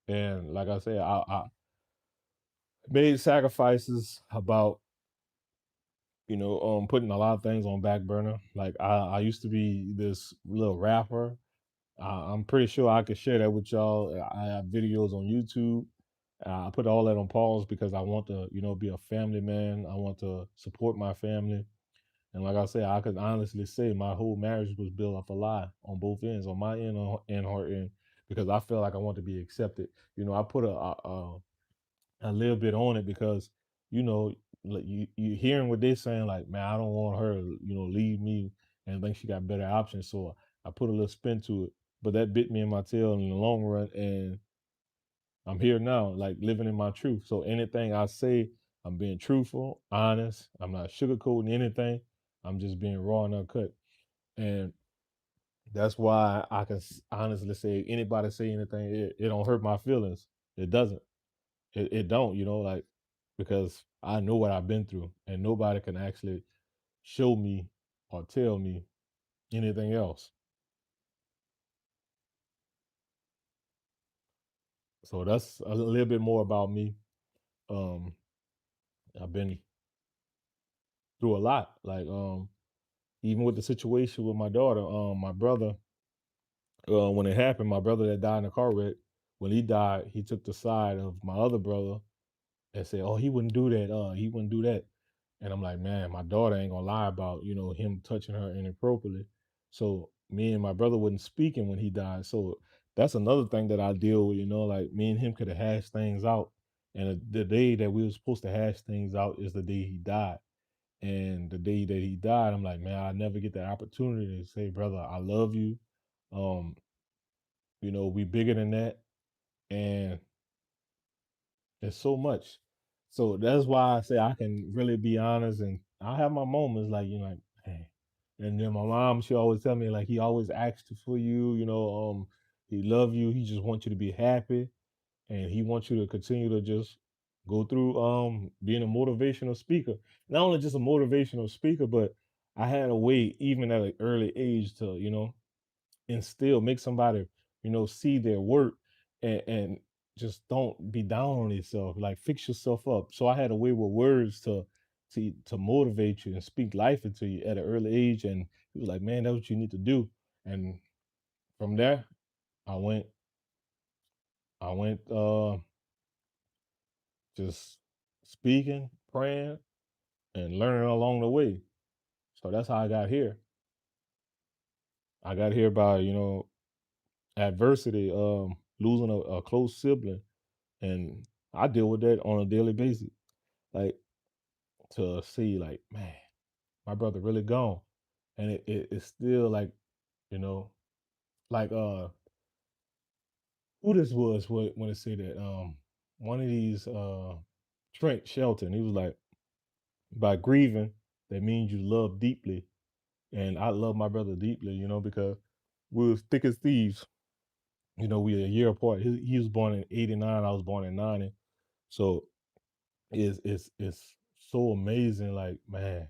And like I said, I made sacrifices about, putting a lot of things on back burner. Like I used to be this little rapper. I'm pretty sure I could share that with y'all. I have videos on YouTube. I put all that on pause because I want to, be a family man. I want to support my family. And like I said, I could honestly say my whole marriage was built off a lie on both ends, on my end and her end, because I felt like I want to be accepted. I put a little bit on it because you know like you hearing what they're saying, like, man, I don't want her to leave me and think she got better options, so I put a little spin to it, but that bit me in my tail in the long run, and I'm here now, like living in my truth. So anything I say, I'm being truthful, honest. I'm not sugarcoating anything. I'm just being raw and uncut, and that's why I can honestly say anybody say anything, it don't hurt my feelings. It doesn't. It don't, like, because I know what I've been through and nobody can actually show me or tell me anything else. So that's a little bit more about me. Um, I've been through a lot. Like, even with the situation with my daughter, my brother, when it happened, my brother that died in a car wreck, when he died, he took the side of my other brother and said, "Oh, he wouldn't do that. He wouldn't do that." And I'm like, man, my daughter ain't gonna lie about him touching her inappropriately. So me and my brother wasn't speaking when he died. So that's another thing that I deal with. Like me and him could have hashed things out, and the day that we were supposed to hash things out is the day he died. And the day that he died, I'm like, man, I never get that opportunity to say, brother, I love you. Um, we bigger than that, and there's so much. So that's why I say I can really be honest, and I have my moments like, like, hey. And then my mom, she always tell me like he always asked for you, he love you, he just wants you to be happy, and he wants you to continue to just go through being a motivational speaker. Not only just a motivational speaker, but I had a way even at an early age to, instill, make somebody, see their work, and just don't be down on yourself. Like fix yourself up. So I had a way with words to motivate you and speak life into you at an early age. And he was like, man, that's what you need to do. And from there, I went, I went just speaking, praying, and learning along the way. So that's how I got here. I got here by, adversity, losing a close sibling. And I deal with that on a daily basis. Like to see like, man, my brother really gone. And it's still like, you know, like who this was when it said that one of these Trent Shelton, he was like, by grieving, that means you love deeply. And I love my brother deeply, because we was thick as thieves. We a year apart. He was born in '89. I was born in '90. So it's so amazing. Like, man,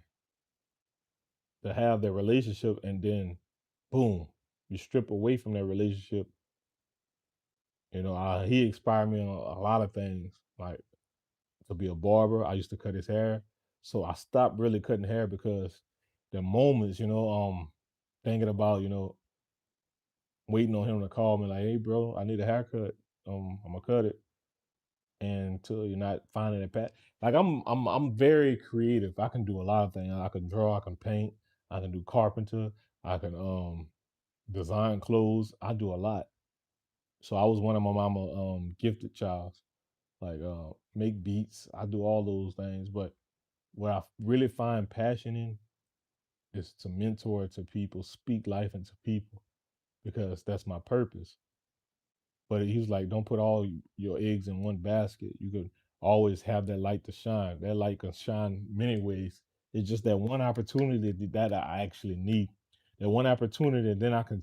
to have that relationship and then boom, you strip away from that relationship. He inspired me on a lot of things, like to be a barber. I used to cut his hair. So I stopped really cutting hair because the moments, thinking about, waiting on him to call me like, hey bro, I need a haircut. I'm gonna cut it. And until you're not finding a pat, like I'm very creative. I can do a lot of things. I can draw, I can paint, I can do carpenter, I can design clothes. I do a lot. So I was one of my mama gifted childs. Like make beats. I do all those things. But what I really find passion in is to mentor to people, speak life into people because that's my purpose. But he was like, don't put all your eggs in one basket. You could always have that light to shine. That light can shine many ways. It's just that one opportunity that I actually need. That one opportunity, then I can,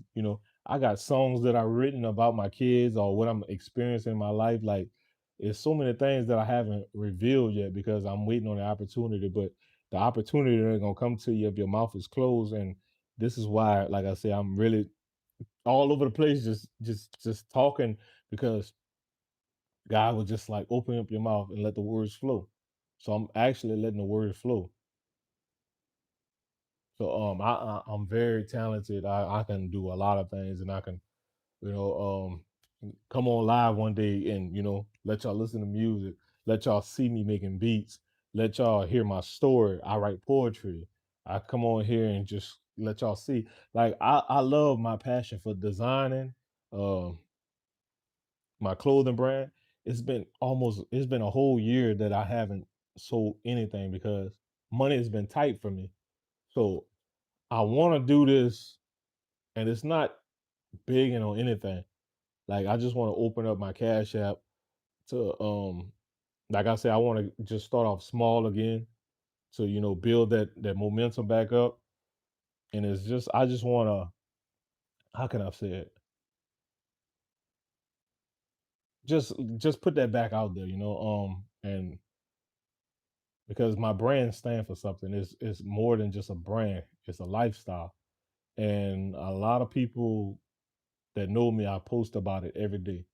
I got songs that I've written about my kids or what I'm experiencing in my life. Like, it's so many things that I haven't revealed yet because I'm waiting on the opportunity. But the opportunity ain't gonna come to you if your mouth is closed. And this is why, like I say, I'm really all over the place, just talking because God was just like open up your mouth and let the words flow. So I'm actually letting the words flow. So I'm very talented. I can do a lot of things, and I can you know come on live one day and let y'all listen to music, let y'all see me making beats, let y'all hear my story. I write poetry. I come on here and just let y'all see. Like I love my passion for designing. Um, my clothing brand, it's been a whole year that I haven't sold anything because money has been tight for me. So I want to do this, and it's not begging on anything. Like I just want to open up my Cash App to like I said, I want to just start off small again to build that momentum back up. And it's just I just want to, how can I say it? Just put that back out there, and because my brand stand for something. It's more than just a brand. It's a lifestyle. And a lot of people that know me, I post about it every day.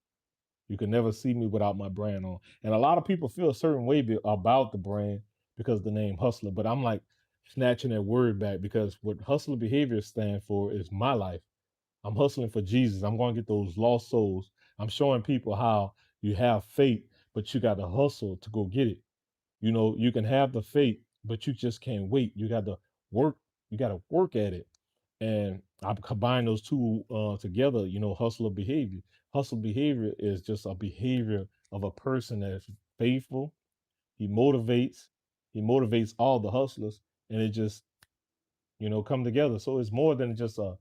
You can never see me without my brand on. And a lot of people feel a certain way about the brand because of the name Hustler. But I'm like snatching that word back because what hustler behavior stand for is my life. I'm hustling for Jesus. I'm going to get those lost souls. I'm showing people how you have faith, but you got to hustle to go get it. You can have the faith, but you just can't wait. Work, you got to work at it. And I combine those two together, hustle of behavior. Hustle behavior is just a behavior of a person that's faithful. He motivates, he motivates all the hustlers, and it just, come together. So it's more than just a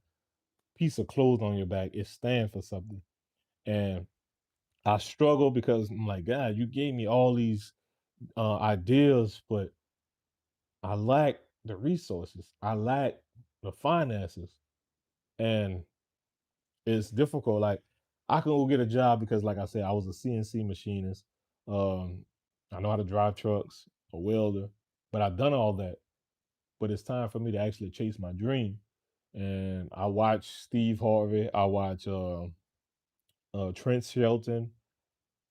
piece of clothes on your back. It stands for something. And I struggle because I'm like, God, you gave me all these ideas, but I lack the resources. I lack the finances. And it's difficult. Like I can go get a job because like I said, I was a CNC machinist. Um, I know how to drive trucks, a welder, but I've done all that. But it's time for me to actually chase my dream. And I watch Steve Harvey, I watch Trent Shelton,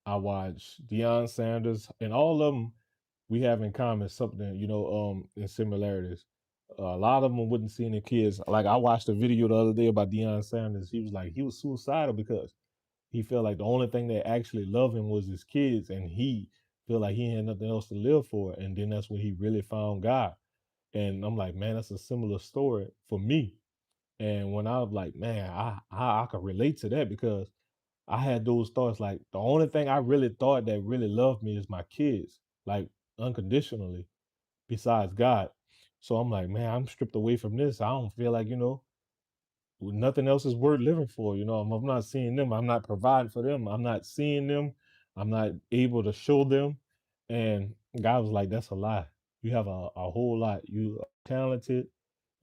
I watch Deion Sanders, and all of them we have in common something, in similarities. A lot of them wouldn't see any kids. Like I watched a video the other day about Deion Sanders. He was like he was suicidal because he felt like the only thing that actually loved him was his kids, and he felt like he had nothing else to live for. And then that's when he really found God. And I'm like, man, that's a similar story for me. And when I was like, man, I can relate to that because I had those thoughts like the only thing I really thought that really loved me is my kids, like unconditionally, besides God. So I'm like, man, I'm stripped away from this. I don't feel like, nothing else is worth living for. I'm not seeing them. I'm not providing for them. I'm not seeing them. I'm not able to show them. And God was like, that's a lie. You have a whole lot. You are talented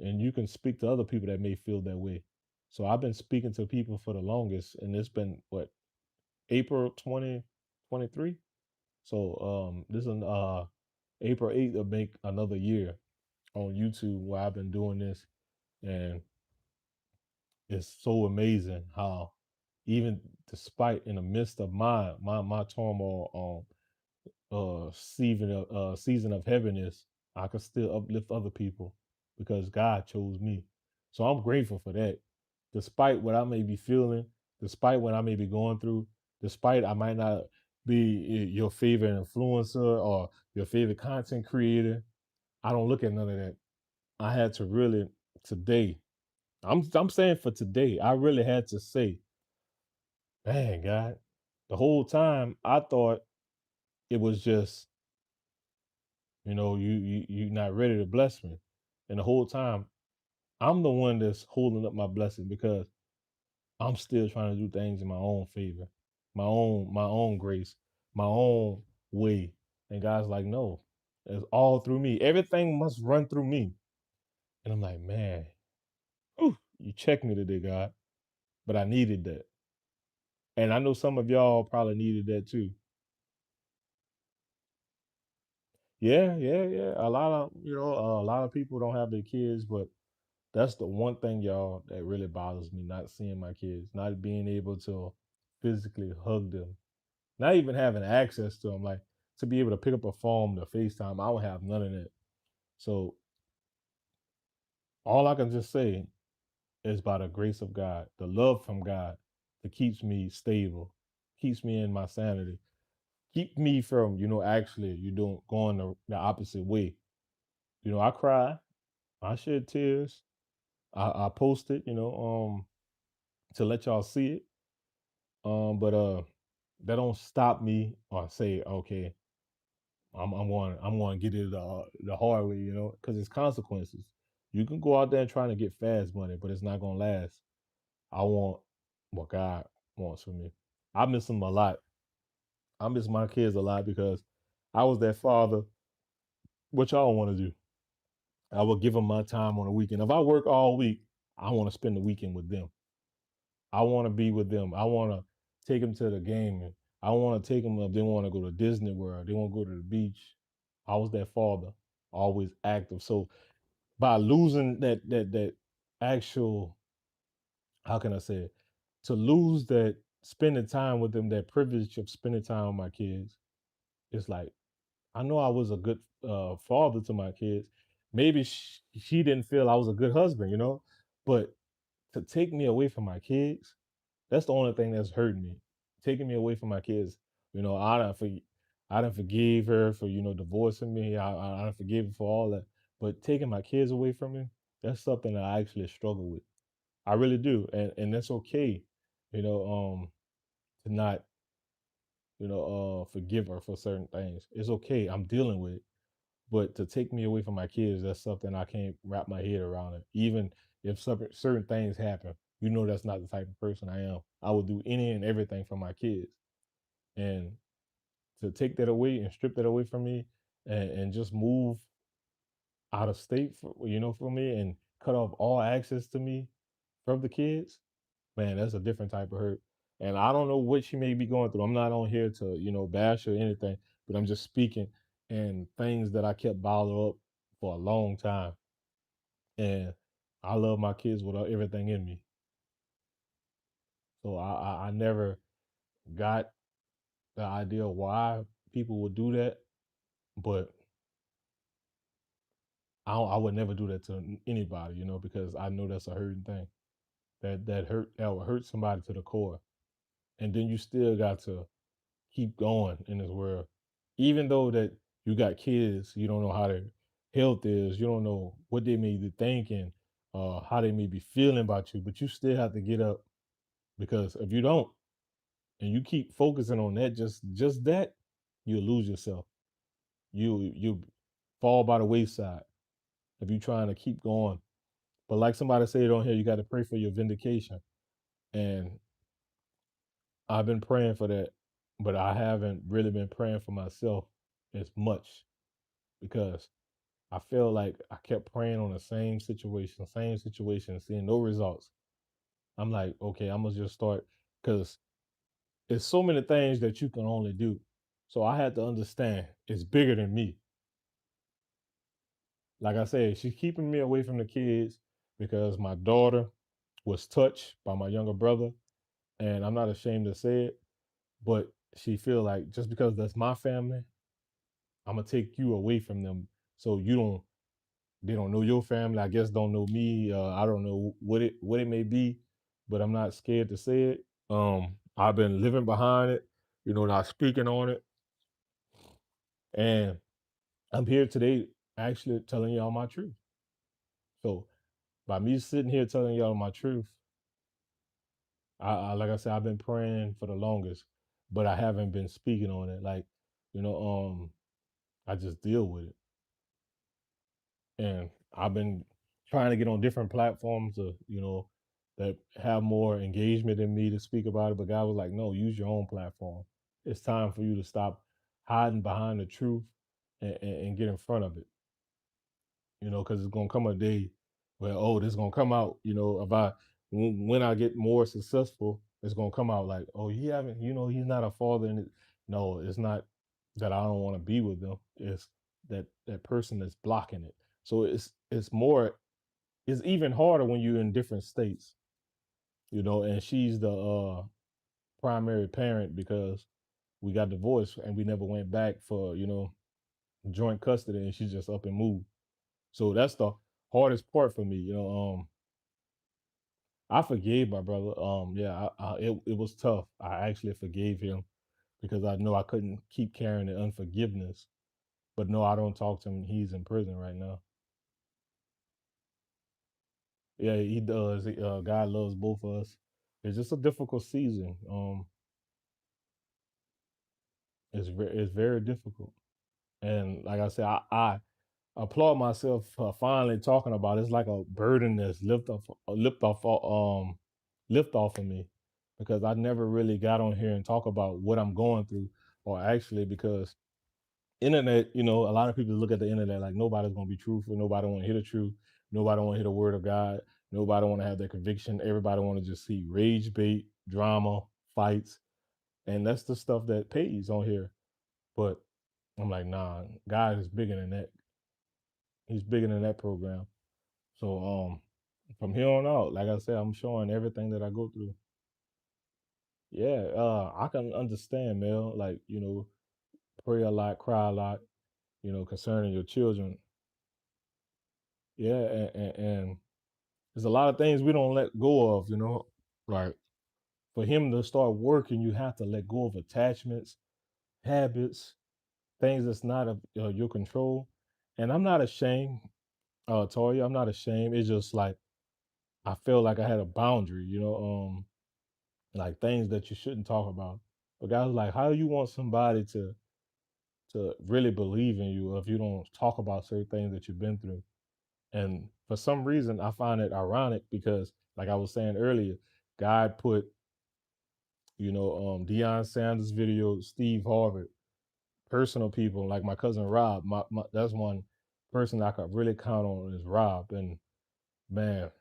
and you can speak to other people that may feel that way. So I've been speaking to people for the longest, and it's been what, April 2023. So this is April 8th will make another year on YouTube where I've been doing this, and it's so amazing how even despite in the midst of my turmoil season of heaviness, I can still uplift other people because God chose me. So I'm grateful for that. Despite what I may be feeling, despite what I may be going through, despite I might not be your favorite influencer or your favorite content creator, I don't look at none of that. I had to really today. I'm saying for today, I really had to say, man, God, the whole time I thought it was just you not ready to bless me. And the whole time I'm the one that's holding up my blessing because I'm still trying to do things in my own favor, my own grace, my own way. And God's like, no, it's all through me. Everything must run through me. And I'm like, man, whew, you checked me today, God. But I needed that. And I know some of y'all probably needed that too. Yeah, yeah, yeah. A lot of people don't have their kids, but that's the one thing, y'all, that really bothers me, not seeing my kids, not being able to physically hug them, not even having access to them, like to be able to pick up a phone to FaceTime. I don't have none of that. So all I can just say is by the grace of God, the love from God that keeps me stable, keeps me in my sanity, keep me from, actually, going the opposite way. I cry, I shed tears, I post it, to let y'all see it. But that don't stop me or say, okay, I'm going to get it the hard way, because it's consequences. You can go out there and trying to get fast money, but it's not gonna last. I want what God wants for me. I miss them a lot. I miss my kids a lot because I was that father. What y'all want to do? I will give them my time on the weekend. If I work all week, I want to spend the weekend with them. I want to be with them. I want to take them to the game. And I want to take them if they want to go to Disney World. They want to go to the beach. I was that father, always active. So by losing that actual, how can I say it? To lose that spending time with them, that privilege of spending time with my kids, it's like I know I was a good father to my kids. Maybe she didn't feel I was a good husband, but to take me away from my kids, that's the only thing that's hurting me. Taking me away from my kids. I don't forgive her for divorcing me. I don't forgive her for all that. But taking my kids away from me, that's something that I actually struggle with. I really do, and that's okay. To not forgive her for certain things. It's okay. I'm dealing with it. But to take me away from my kids, that's something I can't wrap my head around it. Even if certain things happen, that's not the type of person I am. I will do any and everything for my kids. And to take that away and strip that away from me and just move out of state for me and cut off all access to me from the kids, man, that's a different type of hurt. And I don't know what she may be going through. I'm not on here to, bash or anything, but I'm just speaking and things that I kept bottled up for a long time. And I love my kids with everything in me. So I never got the idea why people would do that, but I would never do that to anybody, because I know that's a hurting thing. That would hurt somebody to the core. And then you still got to keep going in this world. Even though that you got kids, you don't know how their health is, you don't know what they may be thinking, how they may be feeling about you, but you still have to get up because if you don't and you keep focusing on that, just that, you'll lose yourself. You fall by the wayside if you trying to keep going. But like somebody said on here, you got to pray for your vindication. And I've been praying for that, but I haven't really been praying for myself as much because I feel like I kept praying on the same situation, seeing no results. I'm like, okay, I'm gonna just start because it's so many things that you can only do. So I had to understand it's bigger than me. Like I said, she's keeping me away from the kids because my daughter was touched by my younger brother, and I'm not ashamed to say it, but she feel like just because that's my family, I'm gonna take you away from them so you don't they don't know your family. I guess don't know me. I don't know what it may be, but I'm not scared to say it. I've been living behind it, not speaking on it, and I'm here today actually telling y'all my truth. So by me sitting here telling y'all my truth, like I said, I've been praying for the longest, but I haven't been speaking on it. Like, you know, I just deal with it, and I've been trying to get on different platforms to, that have more engagement than me to speak about it. But God was like, no, use your own platform. It's time for you to stop hiding behind the truth and get in front of it, because it's gonna come a day where, oh, this is gonna come out, if when I get more successful, it's gonna come out like, oh, he haven't, he's not a father, and no, it's not that I don't want to be with them. It's that person that's blocking it. So it's even harder when you're in different states, and she's the primary parent because we got divorced and we never went back for, joint custody, and she just up and moved. So that's the hardest part for me. I forgave my brother. Yeah, it was tough. I actually forgave him because I know I couldn't keep carrying the unforgiveness. But no, I don't talk to him. He's in prison right now. Yeah, he does. God loves both of us. It's just a difficult season. It's very difficult. And like I said, I applaud myself for finally talking about it. It's like a burden that's lift off of me, because I never really got on here and talk about what I'm going through, or actually because internet, a lot of people look at the internet like nobody's gonna be truthful, nobody want to hear the truth, nobody want to hear the word of God, nobody want to have their conviction, everybody want to just see rage bait, drama, fights, and that's the stuff that pays on here. But I'm like, nah, God is bigger than that. He's bigger than that program. So from here on out, like I said, I'm showing everything that I go through. Yeah, I can understand, Mel. Like, pray a lot, cry a lot, concerning your children. Yeah, and there's a lot of things we don't let go of, Like, for him to start working, you have to let go of attachments, habits, things that's not of your control. And I'm not ashamed, Toya. I'm not ashamed. It's just like I feel like I had a boundary, like things that you shouldn't talk about. But guys, like, how do you want somebody to really believe in you if you don't talk about certain things that you've been through? And for some reason, I find it ironic because, like I was saying earlier, God put, Deion Sanders video, Steve Harvey, personal people like my cousin Rob. That's one person I could really count on is Rob. And man,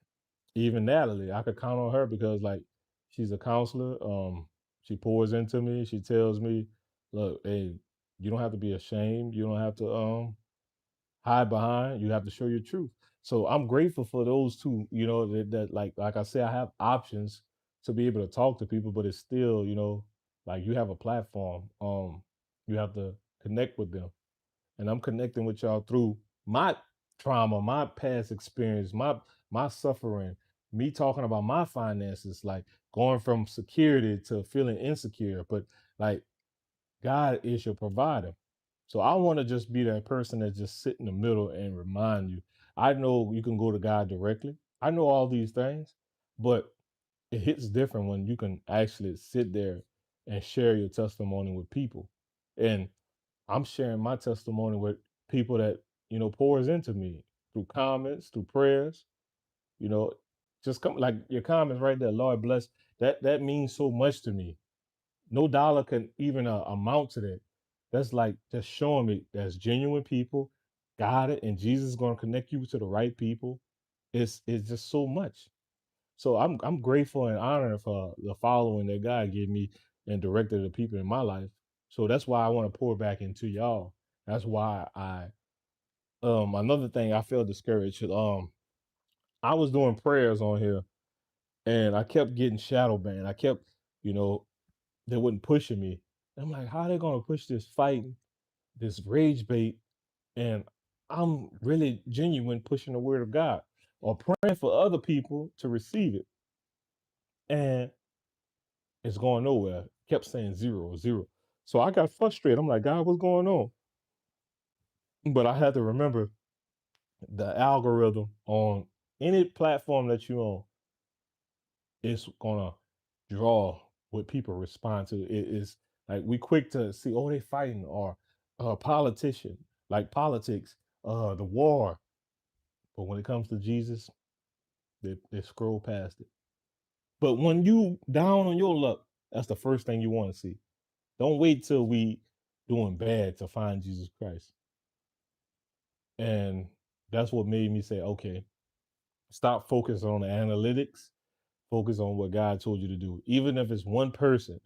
even Natalie, I could count on her because like she's a counselor. She pours into me. She tells me, look, hey, you don't have to be ashamed. You don't have to hide behind. You have to show your truth. So I'm grateful for those two, that like I said, I have options to be able to talk to people, but it's still, like you have a platform. You have to connect with them. And I'm connecting with y'all through my trauma, my past experience, my suffering, me talking about my finances, like going from security to feeling insecure. But like God is your provider. So I want to just be that person that just sit in the middle and remind you. I know you can go to God directly. I know all these things, but it hits different when you can actually sit there and share your testimony with people. And I'm sharing my testimony with people that, pours into me through comments, through prayers, you know, just come like your comments right there. Lord bless. That means so much to me. No dollar can even amount to that. That's like just showing me that's genuine people, got it, and Jesus is going to connect you to the right people. It's just so much. So I'm grateful and honored for the following that God gave me and directed the people in my life. So that's why I want to pour back into y'all. That's why another thing I felt discouraged. I was doing prayers on here and I kept getting shadow banned. I kept, you know, they wasn't pushing me. I'm like, how they gonna push this fight, this rage bait, and I'm really genuine pushing the word of God or praying for other people to receive it. And it's going nowhere. Kept saying zero, zero. So I got frustrated. I'm like, God, what's going on? But I had to remember the algorithm on any platform that you own, it's gonna draw what people respond to. It is like we quick to see, oh, they fighting or politician, like politics, the war. But when it comes to Jesus, they scroll past it. But when you down on your luck, that's the first thing you want to see. Don't wait till we doing bad to find Jesus Christ. And that's what made me say, okay, stop focusing on the analytics, focus on what God told you to do. Even if it's one person.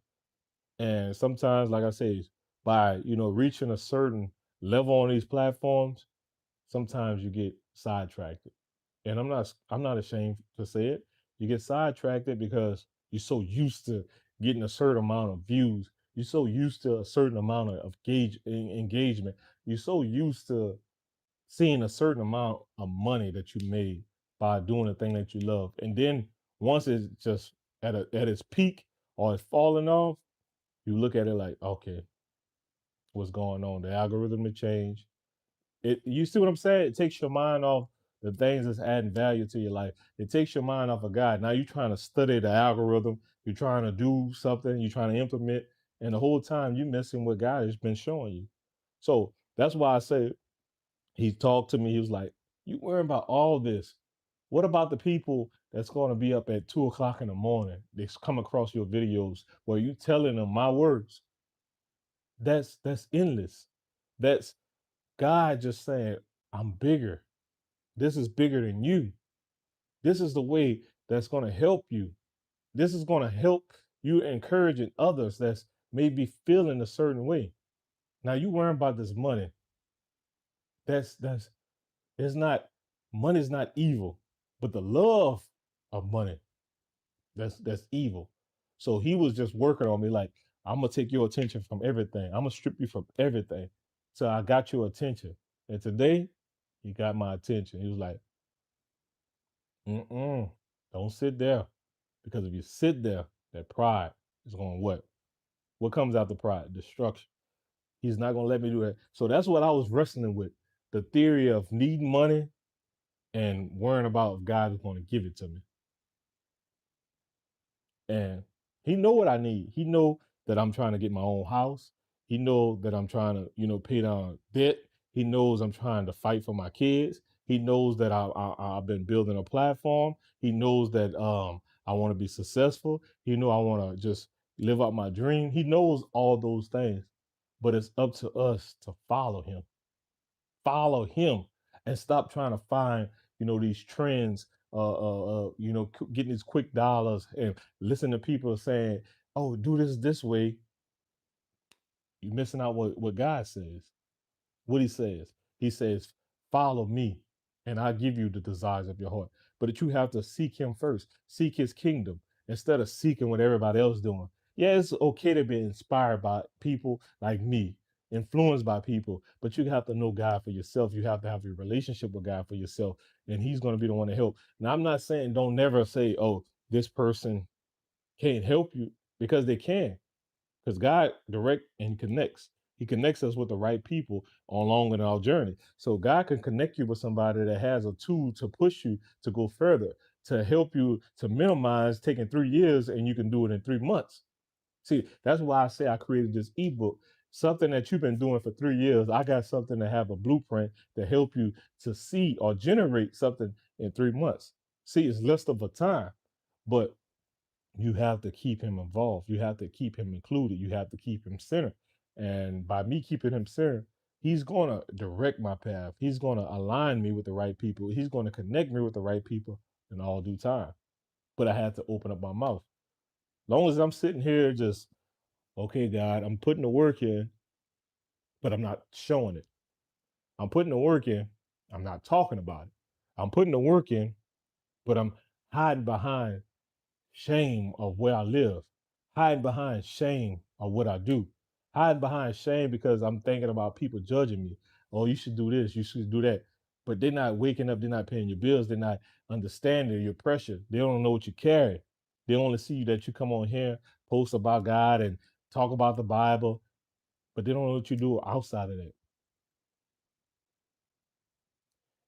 And sometimes, like I say, by reaching a certain level on these platforms, sometimes you get sidetracked. And I'm not ashamed to say it. You get sidetracked because you're so used to getting a certain amount of views. You're so used to a certain amount of engagement. You're so used to seeing a certain amount of money that you made by doing the thing that you love. And then once it's just at its peak or it's falling off, you look at it like, okay, what's going on? The algorithm to change. You see what I'm saying? It takes your mind off the things that's adding value to your life. It takes your mind off of God. Now you're trying to study the algorithm. You're trying to do something. You're trying to implement, and the whole time you're missing what God has been showing you. So that's why I say he talked to me. He was like, "You worry about all this. What about the people that's going to be up at 2 o'clock in the morning? They come across your videos where you telling them my words. That's endless. That's God just saying, I'm bigger. This is bigger than you. This is the way that's going to help you. This is going to help you encouraging others that's maybe feeling a certain way. Now you worrying about this money. That's it's not money's not evil, but the love of money, that's evil. So he was just working on me like, I'm gonna take your attention from everything. I'm gonna strip you from everything. So I got your attention. And today, he got my attention. He was like, mm-mm, don't sit there. Because if you sit there, that pride is going what? What comes after pride? Destruction. He's not gonna let me do that. So that's what I was wrestling with. The theory of needing money and worrying about if God is going to give it to me. And he know what I need. He know that I'm trying to get my own house. He know that I'm trying to, pay down debt. He knows I'm trying to fight for my kids. He knows that I've been building a platform. He knows that I want to be successful. He know I want to just live out my dream. He knows all those things, but it's up to us to follow him, and stop trying to find these trends, getting these quick dollars and listen to people saying, oh, do this way. You're missing out what God says. What he says, follow me and I give you the desires of your heart. But that you have to seek him first, seek his kingdom instead of seeking what everybody else doing. Yeah, it's okay to be inspired by people like me, influenced by people, but you have to know God for yourself. You have to have a relationship with God for yourself, and he's going to be the one to help. Now, I'm not saying don't never say, oh, this person can't help you, because they can, because God direct and connects. He connects us with the right people along in our journey. So God can connect you with somebody that has a tool to push you to go further, to help you to minimize taking 3 years, and you can do it in 3 months. See, that's why I say I created this ebook. Something that you've been doing for 3 years, I got something to have a blueprint to help you to see or generate something in 3 months. See, it's less of a time, but you have to keep him involved. You have to keep him included. You have to keep him centered. And by me keeping him centered, he's going to direct my path. He's going to align me with the right people. He's going to connect me with the right people in all due time. But I had to open up my mouth. Long as I'm sitting here just, okay, God, I'm putting the work in, but I'm not showing it. I'm putting the work in. I'm not talking about it. I'm putting the work in, but I'm hiding behind shame of where I live, hiding behind shame of what I do, hiding behind shame because I'm thinking about people judging me. Oh, you should do this, you should do that. But they're not waking up, they're not paying your bills, they're not understanding your pressure. They don't know what you carry. They only see that you come on here, post about God and talk about the Bible, but they don't know what you do outside of that.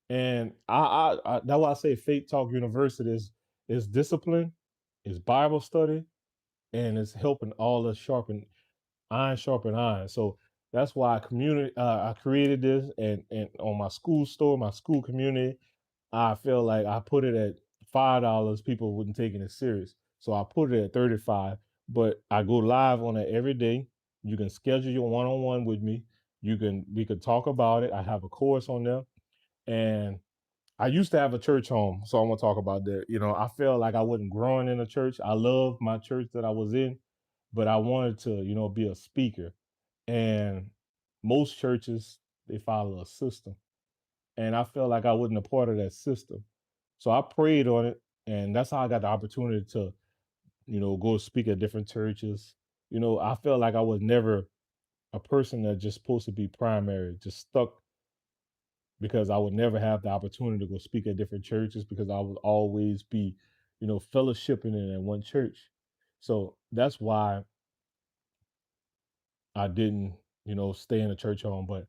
And that's why I say Faith Talk University is discipline, is Bible study, and it's helping all us sharpen iron. So that's why I created this, and on my school store, my school community, I feel like I put it at $5, people wouldn't take it serious. So I put it at 35, but I go live on it every day. You can schedule your one-on-one with me. We could talk about it. I have a course on there. And I used to have a church home, so I'm gonna talk about that. I felt like I wasn't growing in the church. I love my church that I was in, but I wanted to, be a speaker. And most churches, they follow a system. And I felt like I wasn't a part of that system. So I prayed on it, and that's how I got the opportunity to, go speak at different churches. I felt like I was never a person that just supposed to be primary, just stuck because I would never have the opportunity to go speak at different churches because I would always be, fellowshipping in one church. So that's why I didn't, stay in the church home. But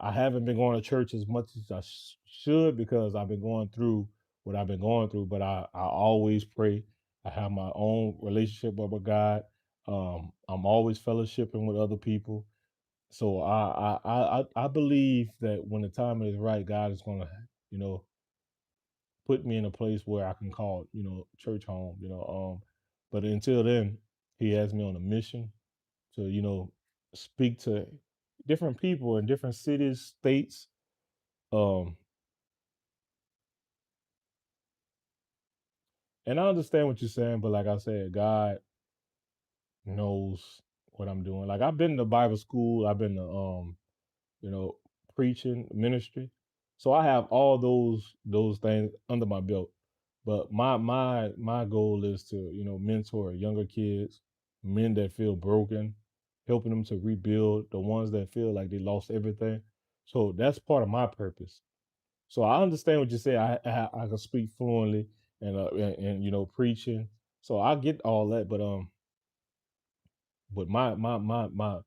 I haven't been going to church as much as I should because I've been going through what I've been going through. But I always pray. I have my own relationship with God. I'm always fellowshipping with other people. So I believe that when the time is right, God is gonna, you know, put me in a place where I can call, church home, but until then, he has me on a mission to, speak to different people in different cities, states. Um, and I understand what you're saying, but like I said, God knows what I'm doing. Like I've been to Bible school, I've been to you know, preaching, ministry. So I have all those things under my belt. But my goal is to, mentor younger kids, men that feel broken, helping them to rebuild, the ones that feel like they lost everything. So that's part of my purpose. So I understand what you say. I can speak fluently and preaching. So I get all that, but my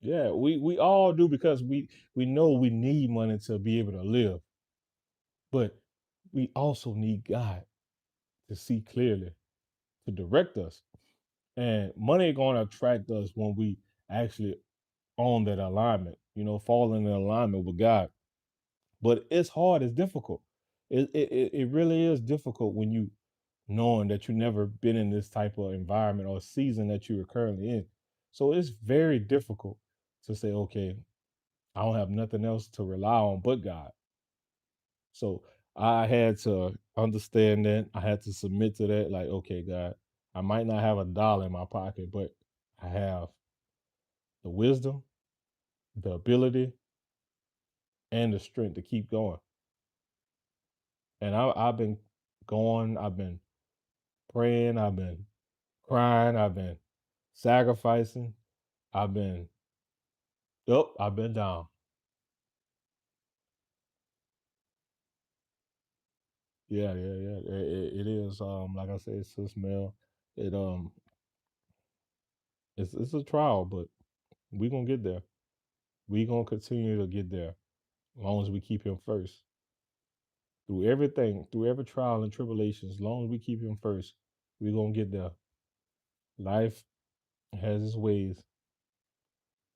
yeah, we all do because we know we need money to be able to live, but we also need God to see clearly, to direct us. And money going to attract us when we actually own that alignment, fall in alignment with God. But it's hard, it's difficult. It really is difficult when you knowing that you never been in this type of environment or season that you are currently in. So it's very difficult to say, okay, I don't have nothing else to rely on but God. So I had to understand that. I had to submit to that. Like, okay, God, I might not have a dollar in my pocket, but I have the wisdom, the ability, and the strength to keep going. And I've been going, I've been praying, I've been crying, I've been sacrificing, I've been up, I've been down. Yeah, yeah, yeah. It is. Like I said, it's a smell. It it's a trial, but we gonna get there. We gonna continue to get there as long as we keep him first. Through everything, through every trial and tribulation, as long as we keep him first, we gonna get there. Life has its ways.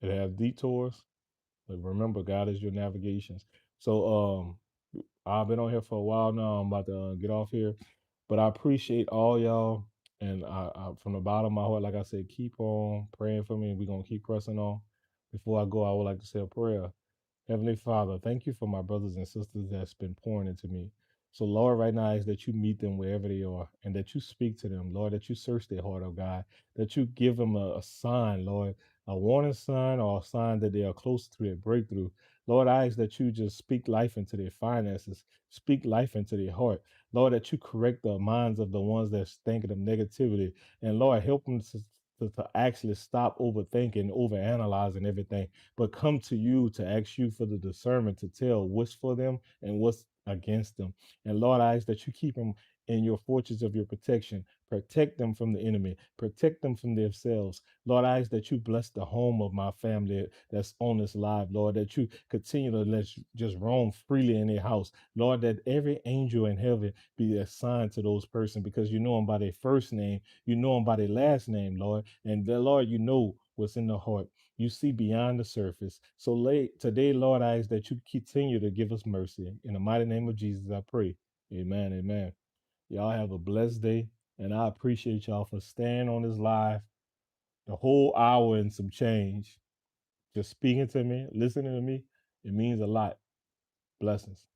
It has detours, but remember, God is your navigations. So I've been on here for a while now. I'm about to get off here, but I appreciate all y'all. And from the bottom of my heart, like I said, keep on praying for me. We're gonna keep pressing on. Before I go, I would like to say a prayer. Heavenly Father, thank you for my brothers and sisters that's been pouring into me. So, Lord, right now is that you meet them wherever they are and that you speak to them, Lord, that you search their heart, oh God, that you give them a sign, Lord, a warning sign or a sign that they are close to their breakthrough. Lord, I ask that you just speak life into their finances, speak life into their heart. Lord, that you correct the minds of the ones that's thinking of negativity. And Lord, help them to actually stop overthinking, overanalyzing everything but come to you to ask you for the discernment to tell what's for them and what's against them. And Lord, I ask that you keep them in your fortress of your protection. Protect them from the enemy. Protect them from themselves. Lord, I ask that you bless the home of my family that's on this live, Lord, that you continue to just roam freely in their house. Lord, that every angel in heaven be assigned to those persons because you know them by their first name, you know them by their last name, Lord. And the Lord, you know what's in the heart. You see beyond the surface. So late today, Lord, I ask that you continue to give us mercy. In the mighty name of Jesus, I pray. Amen. Amen. Y'all have a blessed day. And I appreciate y'all for staying on this live the whole hour and some change. Just speaking to me, listening to me. It means a lot. Blessings.